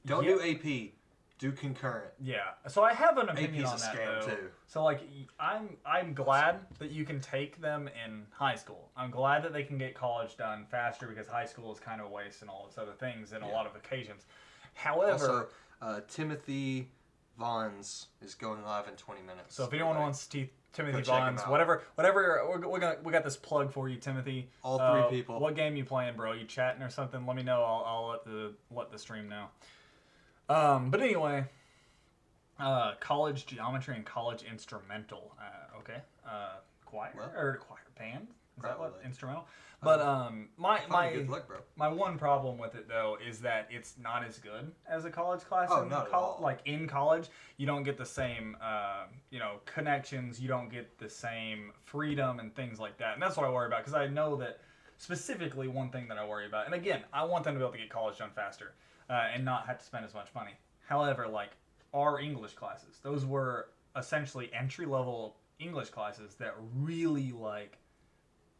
Don't yeah. do AP. Do concurrent. Yeah. So I have an opinion AP's on a that scam though. too. So like I'm glad that you can take them in high school. I'm glad that they can get college done faster because high school is kind of a waste and all this other things in a lot of occasions. However, Also, Timothy Vaughn's is going live in 20 minutes. so if anyone wants Timothy Go check him Vaughn's, out. whatever, we got this plug for you, Timothy. All three people. What game you playing, bro? You chatting or something? Let me know. I'll let the stream know. But anyway, college geometry and college instrumental. Okay, choir Well, or choir band. Is that what probably. instrumental? But Good luck, bro. my one problem with it though is that it's not as good as a college class. Oh, not at all. Like in college, you don't get the same connections. You don't get the same freedom and things like that. And that's what I worry about because I know that specifically one thing that I worry about. And again, I want them to be able to get college done faster and not have to spend as much money. However, like our English classes, those were essentially entry level English classes that really like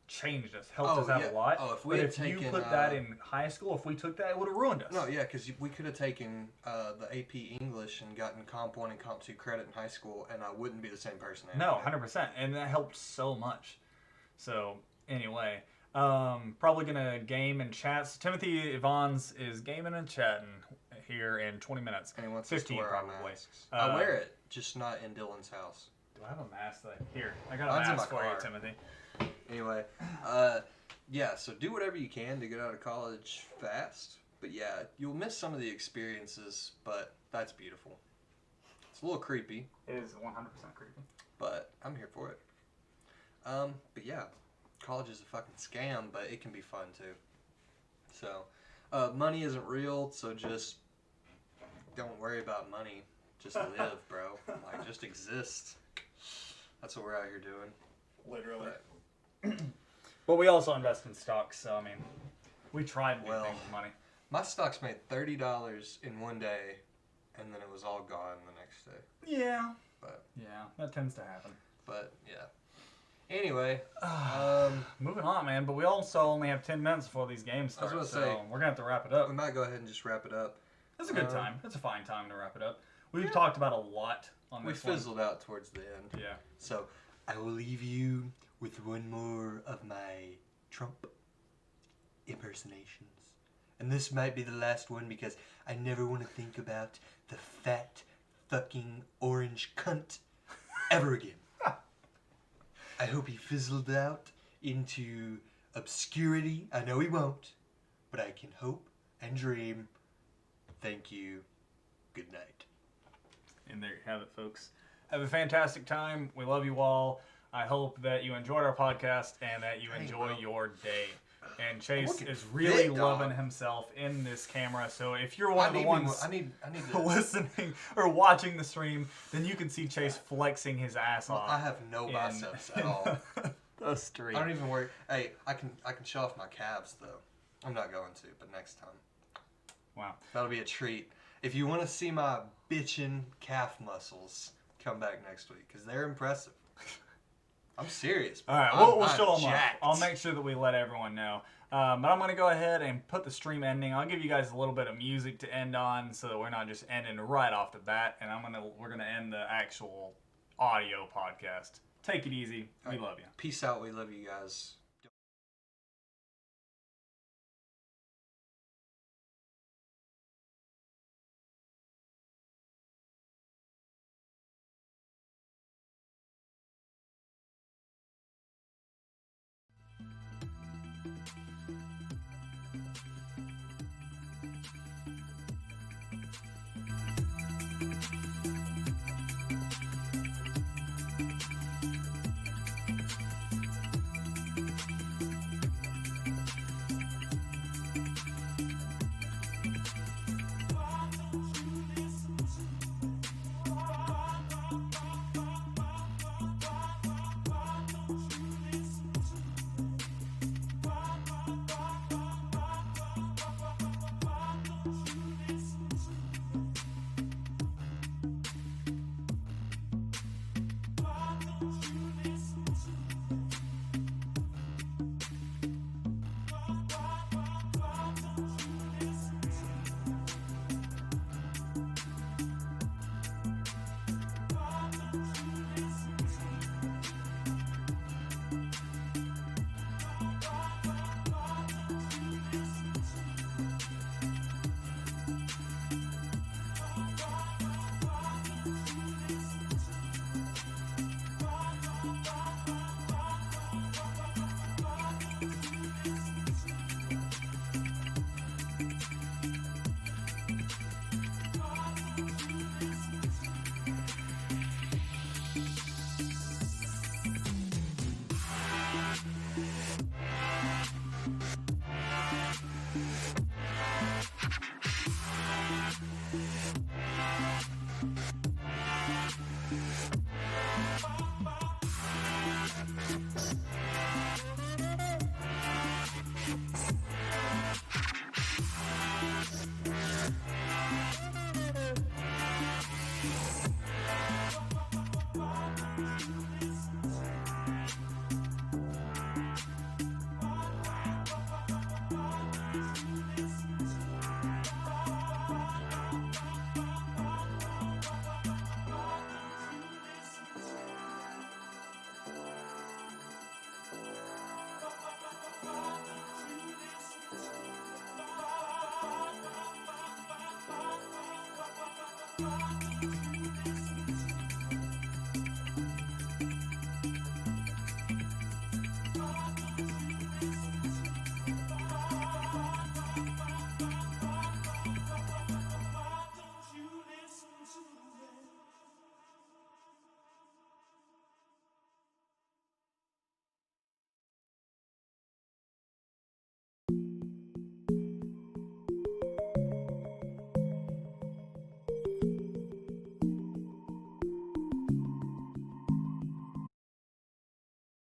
changed us, helped us out a lot. Oh, if we but had if you taken, put that in high school, if we took that, it would have ruined us. No, yeah, because we could have taken the AP English and gotten Comp 1 and Comp 2 credit in high school, and I wouldn't be the same person. I am No, today. 100%, and that helped so much. So anyway, probably gonna game and chat. So Timothy Evans is gaming and chatting here in 20 minutes. And he wants us to 15 wear our probably. masks. I wear it, just not in Dylan's house. Do I have a mask? Here, I got a Mine's in mask my for you, car. Timothy. Anyway, yeah, so do whatever you can to get out of college fast. But yeah, you'll miss some of the experiences, but that's beautiful. It's a little creepy, It is 100% creepy. but I'm here for it. But yeah, college is a fucking scam, but it can be fun too. So, money isn't real, so just don't worry about money. Just live, bro. Like, just exist. That's what we're out here doing. Literally. But But we also invest in stocks, so I mean, we try to do Well, things with money. my stocks made $30 in one day, and then it was all gone the next day. Yeah. But Yeah, that tends to happen. yeah. Anyway, Moving on, man. But we also only have 10 minutes before these games I was start, gonna so say- we're gonna have to wrap it up. we might go ahead and just wrap it up. It's a good time. It's a fine time to wrap it up. We've talked about a lot on We this one. fizzled out towards the end. Yeah. So I will leave you with one more of my Trump impersonations. And this might be the last one because I never want to think about the fat fucking orange cunt ever again. I hope he fizzled out into obscurity. I know he won't, but I can hope and dream. Thank you. Good night. And there you have it, folks. Have a fantastic time. We love you all. I hope that you enjoyed our podcast and that you enjoy bro. your day. And Chase looking is really fit, dog. loving himself in this camera. So if you're one I of the need, ones I need to. listening or watching the stream, then you can see Chase flexing his ass off. I have no in- biceps at all. the stream. I don't even worry. Hey, I can show off my calves though. I'm not going to, but next time. Wow. That'll be a treat. If you want to see my bitchin' calf muscles, come back next week because they're impressive. I'm serious. All right, I'm- we'll I'm show them off. jacked. I'll make sure that we let everyone know. But I'm going to go ahead and put the stream ending. I'll give you guys a little bit of music to end on so that we're not just ending right off the bat. And we're going to end the actual audio podcast. Take it easy. We love you. Peace out. We love you guys.